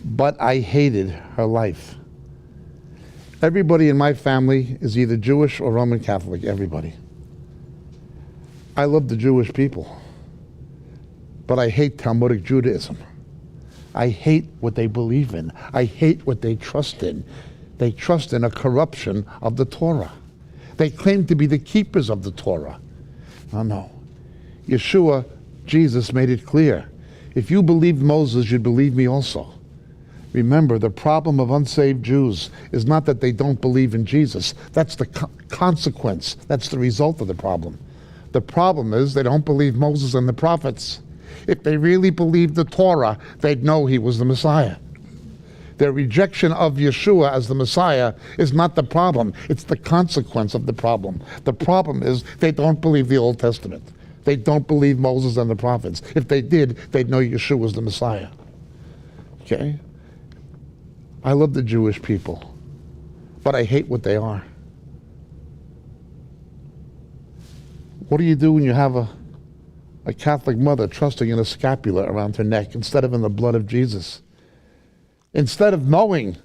but I hated her life. Everybody in my family is either Jewish or Roman Catholic, everybody. I love the Jewish people, but I hate Talmudic Judaism. I hate what they believe in. I hate what they trust in. They trust in a corruption of the Torah. They claim to be the keepers of the Torah. No. Yeshua, Jesus, made it clear. If you believed Moses, you'd believe me also. Remember, the problem of unsaved Jews is not that they don't believe in Jesus. That's the consequence. That's the result of the problem. The problem is they don't believe Moses and the prophets. If they really believed the Torah, they'd know he was the Messiah. Their rejection of Yeshua as the Messiah is not the problem. It's the consequence of the problem. The problem is they don't believe the Old Testament. They don't believe Moses and the prophets. If they did, they'd know Yeshua was the Messiah. Okay? I love the Jewish people, but I hate what they are. What do you do when you have a Catholic mother trusting in a scapula around her neck instead of in the blood of Jesus? Instead of knowing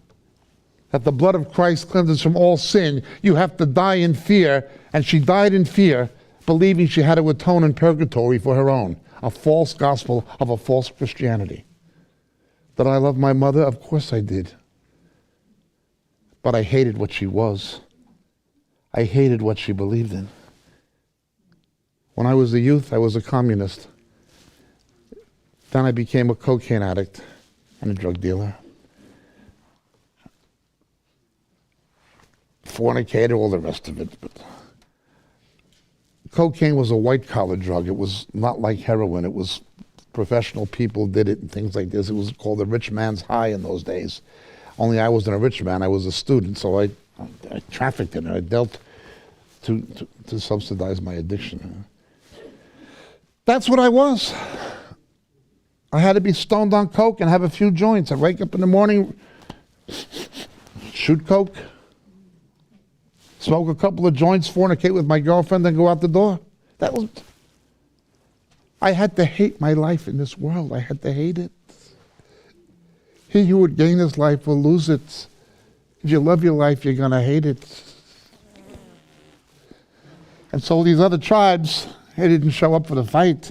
that the blood of Christ cleanses from all sin, you have to die in fear, and she died in fear, believing she had to atone in purgatory for her own, a false gospel of a false Christianity. Did I love my mother? Of course I did. But I hated what she was. I hated what she believed in. When I was a youth, I was a communist. Then I became a cocaine addict and a drug dealer. Fornicator, all the rest of it. But cocaine was a white-collar drug. It was not like heroin. It was professional people did it and things like this. It was called the rich man's high in those days. Only I wasn't a rich man. I was a student, so I trafficked in it. I dealt to subsidize my addiction. That's what I was. I had to be stoned on coke and have a few joints. I'd wake up in the morning, shoot coke, smoke a couple of joints, fornicate with my girlfriend, then go out the door. I had to hate my life in this world. I had to hate it. He who would gain his life will lose it. If you love your life, you're going to hate it. And so these other tribes, they didn't show up for the fight.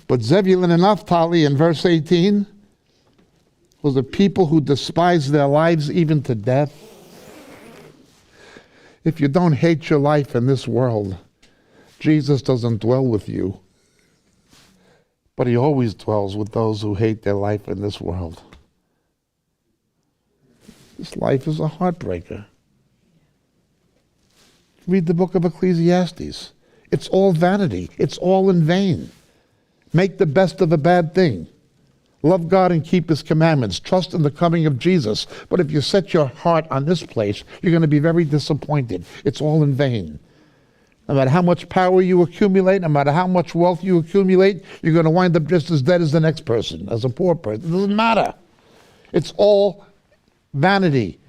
But Zebulun and Naphtali in verse 18 was a people who despised their lives even to death. If you don't hate your life in this world, Jesus doesn't dwell with you. But he always dwells with those who hate their life in this world. This life is a heartbreaker. Read the book of Ecclesiastes. It's all vanity. It's all in vain. Make the best of a bad thing. Love God and keep his commandments. Trust in the coming of Jesus. But if you set your heart on this place, you're going to be very disappointed. It's all in vain. No matter how much power you accumulate, no matter how much wealth you accumulate, you're going to wind up just as dead as the next person, as a poor person. It doesn't matter. It's all vanity.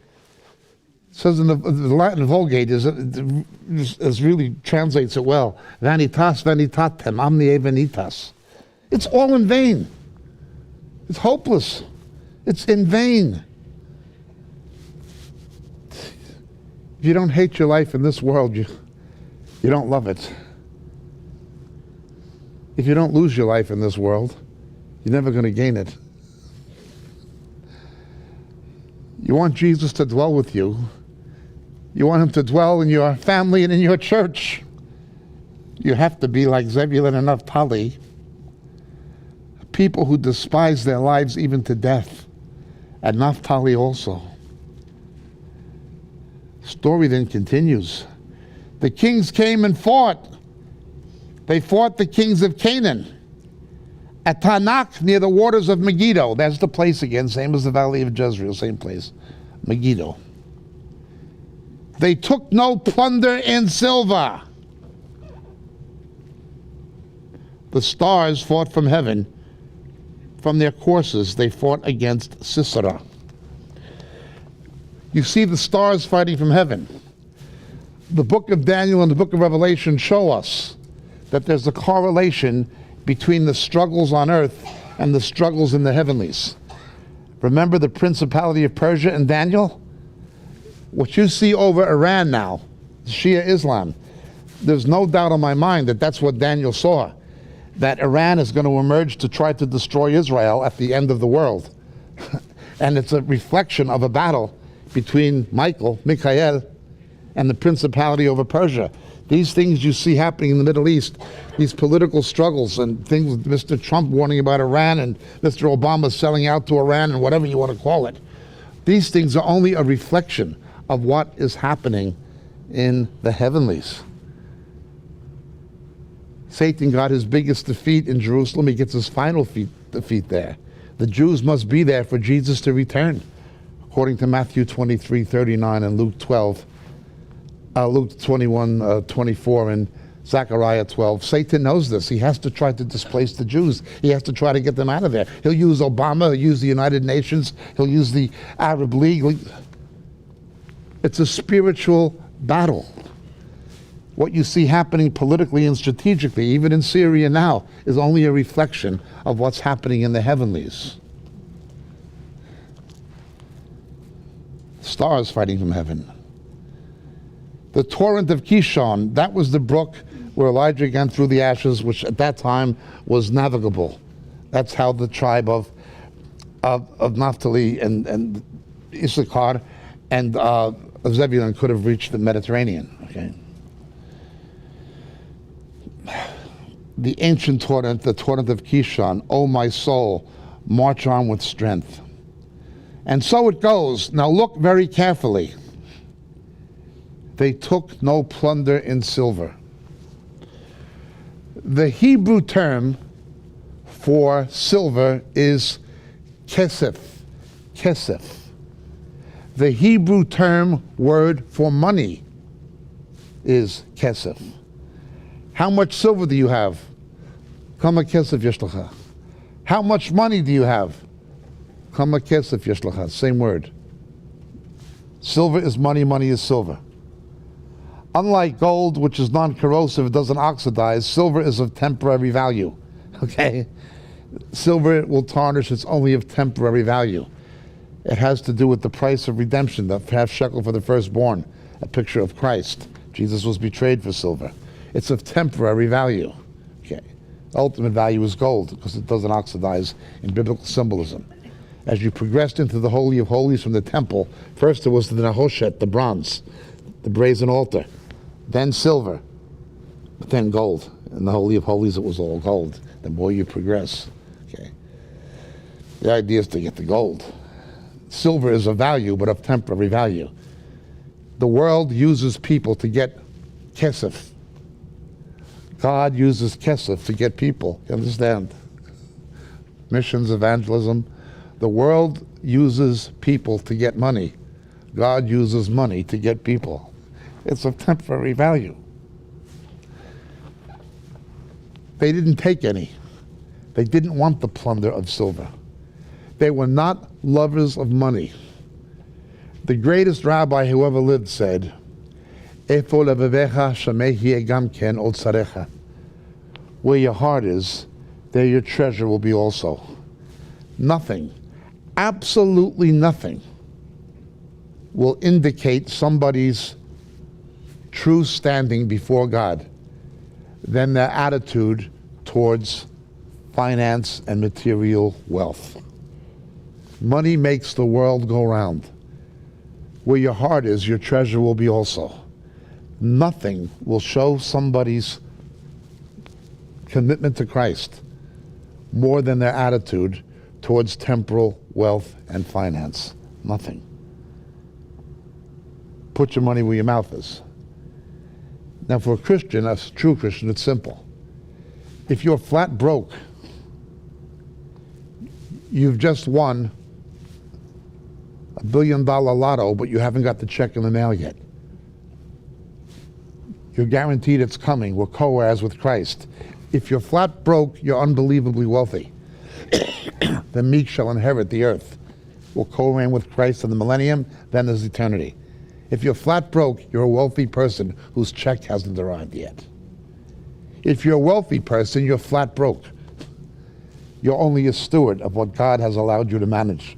It says in the Latin Vulgate, is really translates it well. Vanitas vanitatem, omnia vanitas. It's all in vain. It's hopeless. It's in vain. If you don't hate your life in this world, you don't love it. If you don't lose your life in this world, you're never going to gain it. You want Jesus to dwell with you. You want him to dwell in your family and in your church. You have to be like Zebulun and Naphtali, people who despise their lives even to death, and Naphtali also. The story then continues. The kings came and fought. They fought the kings of Canaan at Tanakh near the waters of Megiddo. That's the place again, same as the valley of Jezreel, same place, Megiddo. They took no plunder in silver. The stars fought from heaven. From their courses, they fought against Sisera. You see the stars fighting from heaven. The book of Daniel and the book of Revelation show us that there's a correlation between the struggles on earth and the struggles in the heavenlies. Remember the principality of Persia and Daniel? What you see over Iran now, Shia Islam, there's no doubt in my mind that that's what Daniel saw, that Iran is going to emerge to try to destroy Israel at the end of the world. And it's a reflection of a battle between Michael, and the principality over Persia. These things you see happening in the Middle East, these political struggles and things with Mr. Trump warning about Iran and Mr. Obama selling out to Iran and whatever you want to call it. These things are only a reflection of what is happening in the heavenlies. Satan got his biggest defeat in Jerusalem. He gets his final defeat there. The Jews must be there for Jesus to return, according to Matthew 23:39 and Luke 21:24 and Zechariah 12. Satan knows this. He has to try to displace the Jews. He has to try to get them out of there. He'll use Obama. He'll use the United Nations. He'll use the Arab League. It's a spiritual battle. What you see happening politically and strategically, even in Syria now, is only a reflection of what's happening in the heavenlies. Stars fighting from heaven. The torrent of Kishon, that was the brook where Elijah went through the ashes, which at that time was navigable. That's how the tribe of Naphtali and Issachar and Zebulun could have reached the Mediterranean. Okay. The ancient torrent, the torrent of Kishon, O my soul, march on with strength. And so it goes. Now look very carefully. They took no plunder in silver. The Hebrew term for silver is kesef. Kesef. The Hebrew term word for money is kesef. How much silver do you have? Kama kesef yesh lecha. How much money do you have? Kama kesef yesh lecha. Same word. Silver is money, money is silver. Unlike gold, which is non-corrosive, it doesn't oxidize, silver is of temporary value. Okay? Silver will tarnish, it's only of temporary value. It has to do with the price of redemption, the half shekel for the firstborn, a picture of Christ. Jesus was betrayed for silver. It's of temporary value. Okay. Ultimate value is gold because it doesn't oxidize in biblical symbolism. As you progressed into the Holy of Holies from the temple, first there was the Nehoshet, the bronze, the brazen altar, then silver, but then gold. In the Holy of Holies it was all gold. The more you progress. Okay. The idea is to get the gold. Silver is of value, but of temporary value. The world uses people to get kesef. God uses kesef to get people. You understand? Missions, evangelism. The world uses people to get money. God uses money to get people. It's of temporary value. They didn't take any. They didn't want the plunder of silver. They were not lovers of money. The greatest rabbi who ever lived said, Efo levavecha shameh hieh gam ken otzarecha. Where your heart is, there your treasure will be also. Nothing, absolutely nothing, will indicate somebody's true standing before God than their attitude towards finance and material wealth. Money makes the world go round. Where your heart is, your treasure will be also. Nothing will show somebody's commitment to Christ more than their attitude towards temporal wealth and finance. Nothing. Put your money where your mouth is. Now for a Christian, a true Christian, it's simple. If you're flat broke, you've just won $1 billion lotto, but you haven't got the check in the mail yet. You're guaranteed it's coming. We're co-heirs with Christ. If you're flat broke, you're unbelievably wealthy. The meek shall inherit the earth. We'll co-reign with Christ in the millennium, then there's eternity. If you're flat broke, you're a wealthy person whose check hasn't arrived yet. If you're a wealthy person, you're flat broke. You're only a steward of what God has allowed you to manage.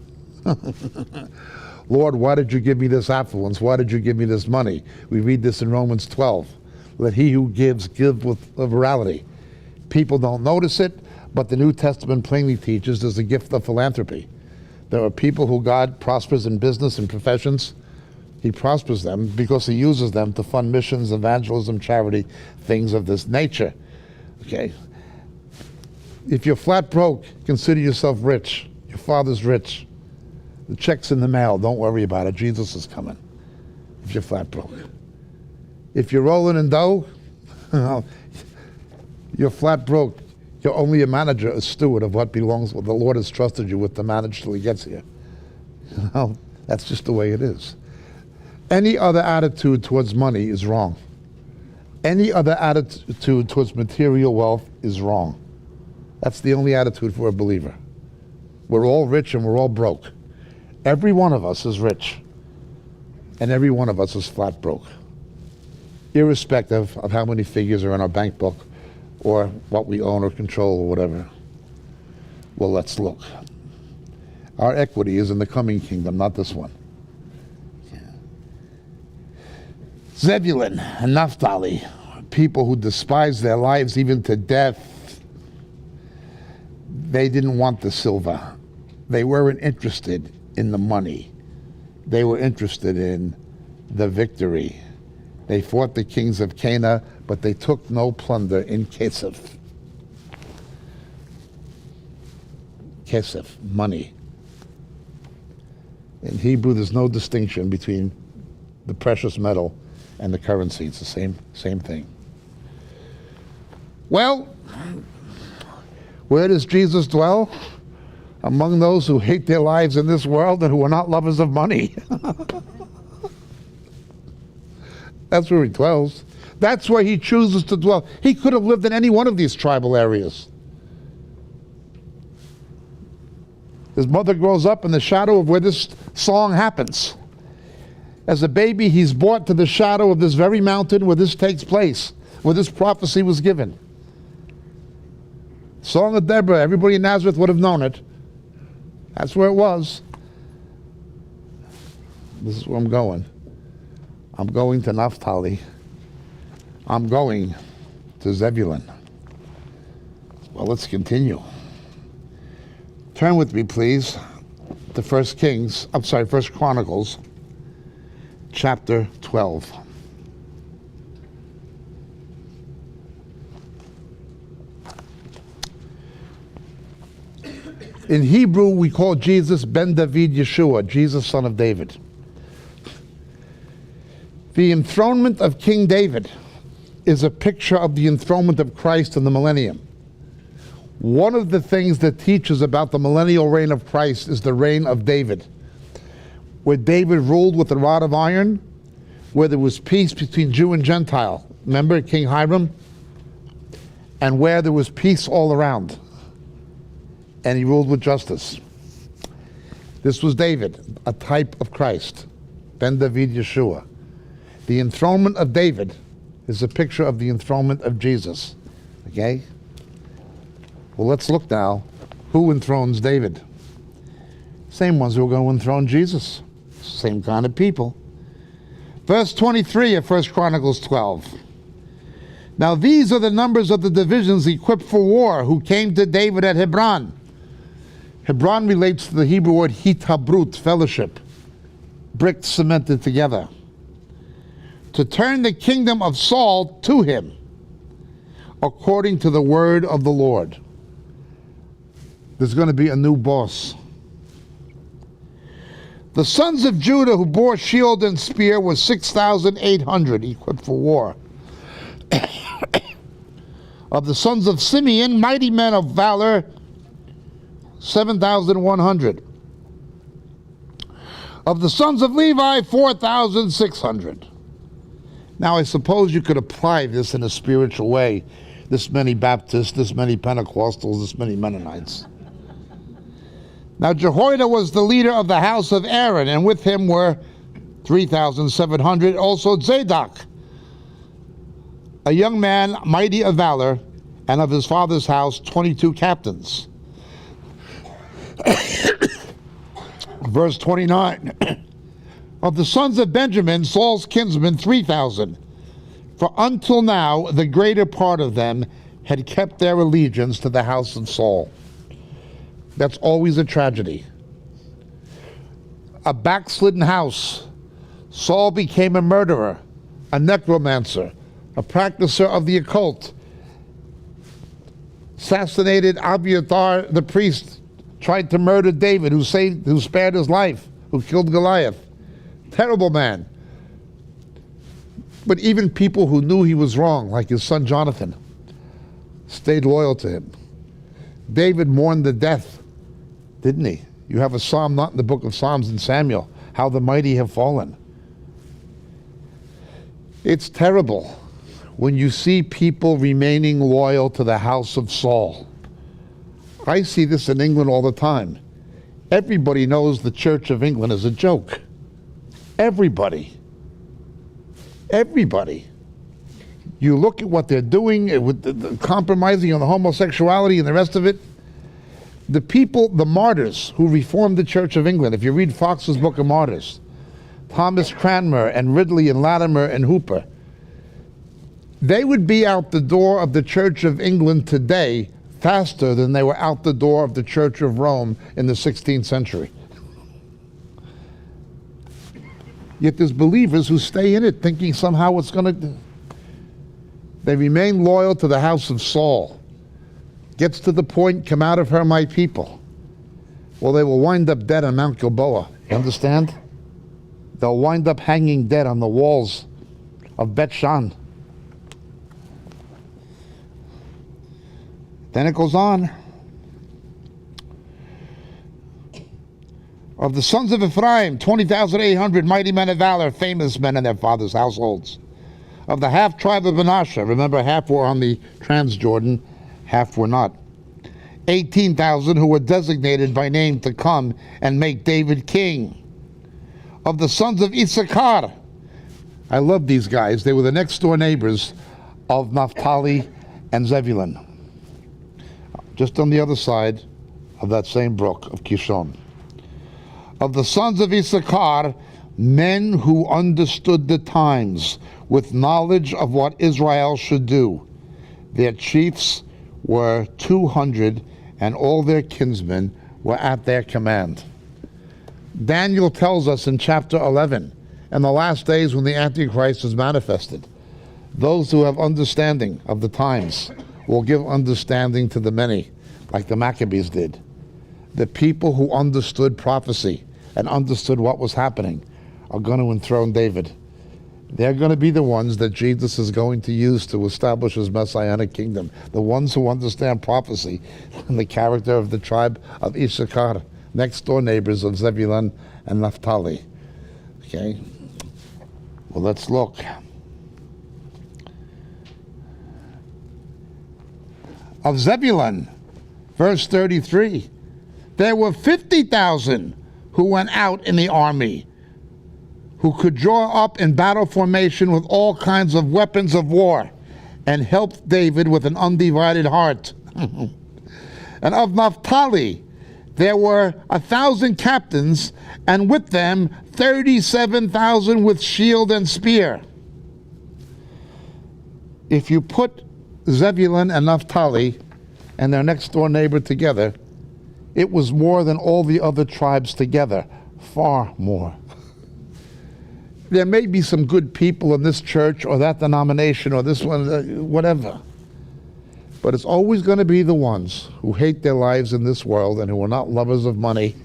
Lord, why did you give me this affluence? Why did you give me this money? We read this in Romans 12. Let he who gives, give with liberality. People don't notice it, but the New Testament plainly teaches there's a gift of philanthropy. There are people who God prospers in business and professions. He prospers them because he uses them to fund missions, evangelism, charity, things of this nature. Okay? If you're flat broke, consider yourself rich. Your father's rich. The check's in the mail. Don't worry about it. Jesus is coming. If you're flat broke. If you're rolling in dough, you're flat broke. You're only a manager, a steward of what belongs. The Lord has trusted you with to manage till he gets here. That's just the way it is. Any other attitude towards money is wrong. Any other attitude towards material wealth is wrong. That's the only attitude for a believer. We're all rich and we're all broke. Every one of us is rich, and every one of us is flat broke, irrespective of how many figures are in our bank book or what we own or control or whatever. Well, let's look. Our equity is in the coming kingdom, not this one. Zebulun and Naphtali, people who despise their lives even to death. They didn't want the silver. They weren't interested in the money. They were interested in the victory. They fought the kings of Canaan, but they took no plunder in Kesef. Kesef, money. In Hebrew, there's no distinction between the precious metal and the currency. It's the same thing. Well, where does Jesus dwell? Among those who hate their lives in this world and who are not lovers of money. That's where he dwells. That's where he chooses to dwell. He could have lived in any one of these tribal areas. His mother grows up in the shadow of where this song happens. As a baby, he's brought to the shadow of this very mountain where this takes place, where this prophecy was given. Song of Deborah, everybody in Nazareth would have known it. That's where it was. This is where I'm going. I'm going to Naphtali. I'm going to Zebulun. Well, let's continue. Turn with me, please, to 1 Chronicles, chapter 12. In Hebrew, we call Jesus Ben David Yeshua, Jesus, son of David. The enthronement of King David is a picture of the enthronement of Christ in the millennium. One of the things that teaches about the millennial reign of Christ is the reign of David, where David ruled with a rod of iron, where there was peace between Jew and Gentile. Remember King Hiram? And where there was peace all around. And he ruled with justice. This was David, a type of Christ, Ben David Yeshua. The enthronement of David is a picture of the enthronement of Jesus. Okay? Well, let's look now. Who enthrones David? Same ones who are going to enthrone Jesus. Same kind of people. Verse 23 of 1 Chronicles 12. Now these are the numbers of the divisions equipped for war who came to David at Hebron. Hebron relates to the Hebrew word hitabrut, fellowship, bricked, cemented together, to turn the kingdom of Saul to him, according to the word of the Lord. There's going to be a new boss. The sons of Judah who bore shield and spear were 6,800 equipped for war. Of the sons of Simeon, mighty men of valor, 7,100. Of the sons of Levi, 4,600. Now I suppose you could apply this in a spiritual way. This many Baptists, this many Pentecostals, this many Mennonites. Now Jehoiada was the leader of the house of Aaron, and with him were 3,700. Also Zadok, a young man mighty of valor, and of his father's house 22 captains. Verse 29. Of the sons of Benjamin, Saul's kinsmen, 3,000. For until now, the greater part of them had kept their allegiance to the house of Saul. That's always a tragedy. A backslidden house. Saul became a murderer, a necromancer, a practicer of the occult. Assassinated Abiathar the priest, tried to murder David, who spared his life, who killed Goliath. Terrible man. But even people who knew he was wrong, like his son Jonathan, stayed loyal to him. David mourned the death, didn't he? You have a psalm not in the book of Psalms in Samuel, how the mighty have fallen. It's terrible when you see people remaining loyal to the house of Saul. I see this in England all the time. Everybody knows the Church of England is a joke. Everybody. Everybody. You look at what they're doing with the compromising on the homosexuality and the rest of it. The people, the martyrs who reformed the Church of England, if you read Fox's Book of Martyrs, Thomas Cranmer and Ridley and Latimer and Hooper, they would be out the door of the Church of England today faster than they were out the door of the Church of Rome in the 16th century. Yet there's believers who stay in it thinking somehow it's going to... They remain loyal to the house of Saul. Gets to the point, come out of her, my people. Well, they will wind up dead on Mount Gilboa. You understand? They'll wind up hanging dead on the walls of Bet Shan. Then it goes on. Of the sons of Ephraim, 20,800 mighty men of valor, famous men in their fathers' households. Of the half tribe of Manasseh, remember half were on the Transjordan, half were not. 18,000 who were designated by name to come and make David king. Of the sons of Issachar, I love these guys, they were the next door neighbors of Naphtali and Zebulun, just on the other side of that same brook of Kishon. Of the sons of Issachar, men who understood the times with knowledge of what Israel should do. Their chiefs were 200, and all their kinsmen were at their command. Daniel tells us in chapter 11, in the last days when the Antichrist is manifested, those who have understanding of the times will give understanding to the many, like the Maccabees did. The people who understood prophecy and understood what was happening are going to enthrone David. They're going to be the ones that Jesus is going to use to establish his messianic kingdom. The ones who understand prophecy and the character of the tribe of Issachar, next door neighbors of Zebulun and Naphtali. Okay? Well, let's look. Of Zebulun, verse 33, there were 50,000 who went out in the army, who could draw up in battle formation with all kinds of weapons of war, and helped David with an undivided heart. And of Naphtali, there were 1,000 captains, and with them 37,000 with shield and spear. If you put Zebulun and Naphtali and their next door neighbor together, it was more than all the other tribes together, far more. There may be some good people in this church or that denomination or this one, whatever. But it's always going to be the ones who hate their lives in this world and who are not lovers of money.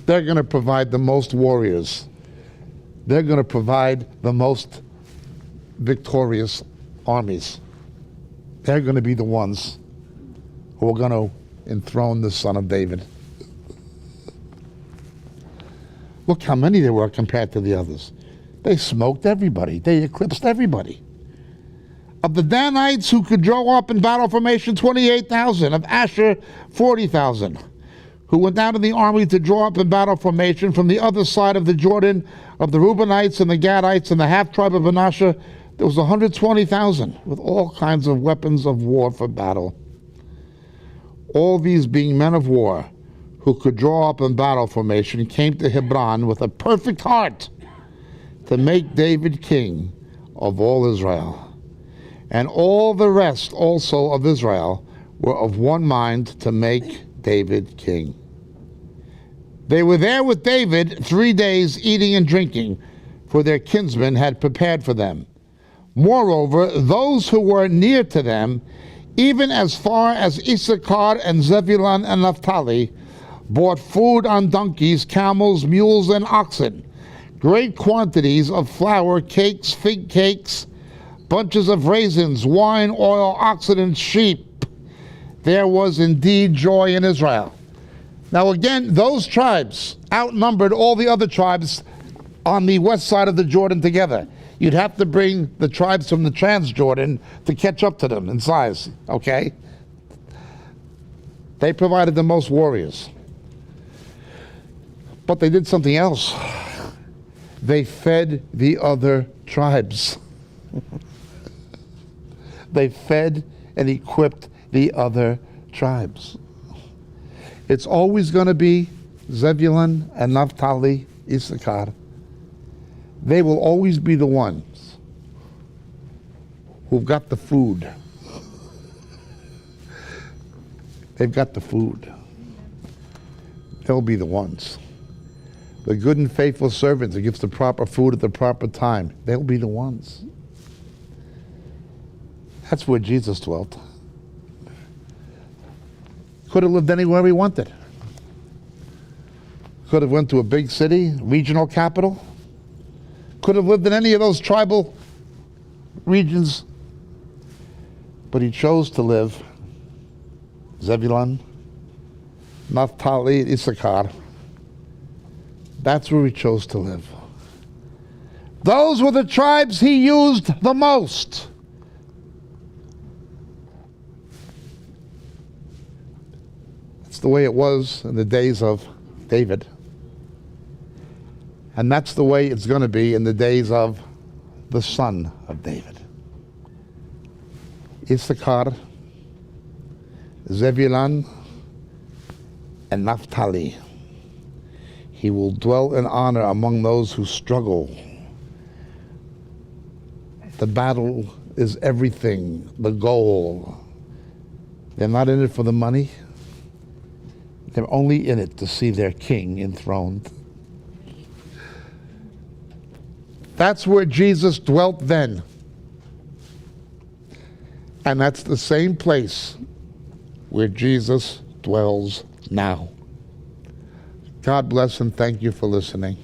They're going to provide the most warriors. They're going to provide the most victorious armies. They're going to be the ones who are going to enthrone the son of David. Look how many there were compared to the others. They smoked everybody. They eclipsed everybody. Of the Danites who could draw up in battle formation, 28,000. Of Asher, 40,000. Who went down in the army to draw up in battle formation from the other side of the Jordan. Of the Reubenites and the Gadites and the half-tribe of Manasseh, there was 120,000 with all kinds of weapons of war for battle. All these being men of war, who could draw up in battle formation, came to Hebron with a perfect heart to make David king of all Israel. And all the rest also of Israel were of one mind to make David king. They were there with David 3 days, eating and drinking, for their kinsmen had prepared for them. Moreover, those who were near to them, even as far as Issachar and Zebulun and Naphtali, bought food on donkeys, camels, mules, and oxen, great quantities of flour, cakes, fig cakes, bunches of raisins, wine, oil, oxen, and sheep. There was indeed joy in Israel. Now again, those tribes outnumbered all the other tribes on the west side of the Jordan together. You'd have to bring the tribes from the Transjordan to catch up to them in size, okay? They provided the most warriors. But they did something else. They fed the other tribes. They fed and equipped the other tribes. It's always going to be Zebulun and Naphtali, Issachar. They will always be the ones who've got the food. They've got the food. They'll be the ones. The good and faithful servant that gives the proper food at the proper time, they'll be the ones. That's where Jesus dwelt. Could have lived anywhere he wanted. Could have went to a big city, regional capital. Could have lived in any of those tribal regions. But he chose to live Zebulun, Naphtali, Issachar. That's where he chose to live. Those were the tribes he used the most. That's the way it was in the days of David. And that's the way it's going to be in the days of the son of David. Issachar, Zebulun, and Naphtali. He will dwell in honor among those who struggle. The battle is everything, the goal. They're not in it for the money. They're only in it to see their king enthroned. That's where Jesus dwelt then. And that's the same place where Jesus dwells now. God bless and thank you for listening.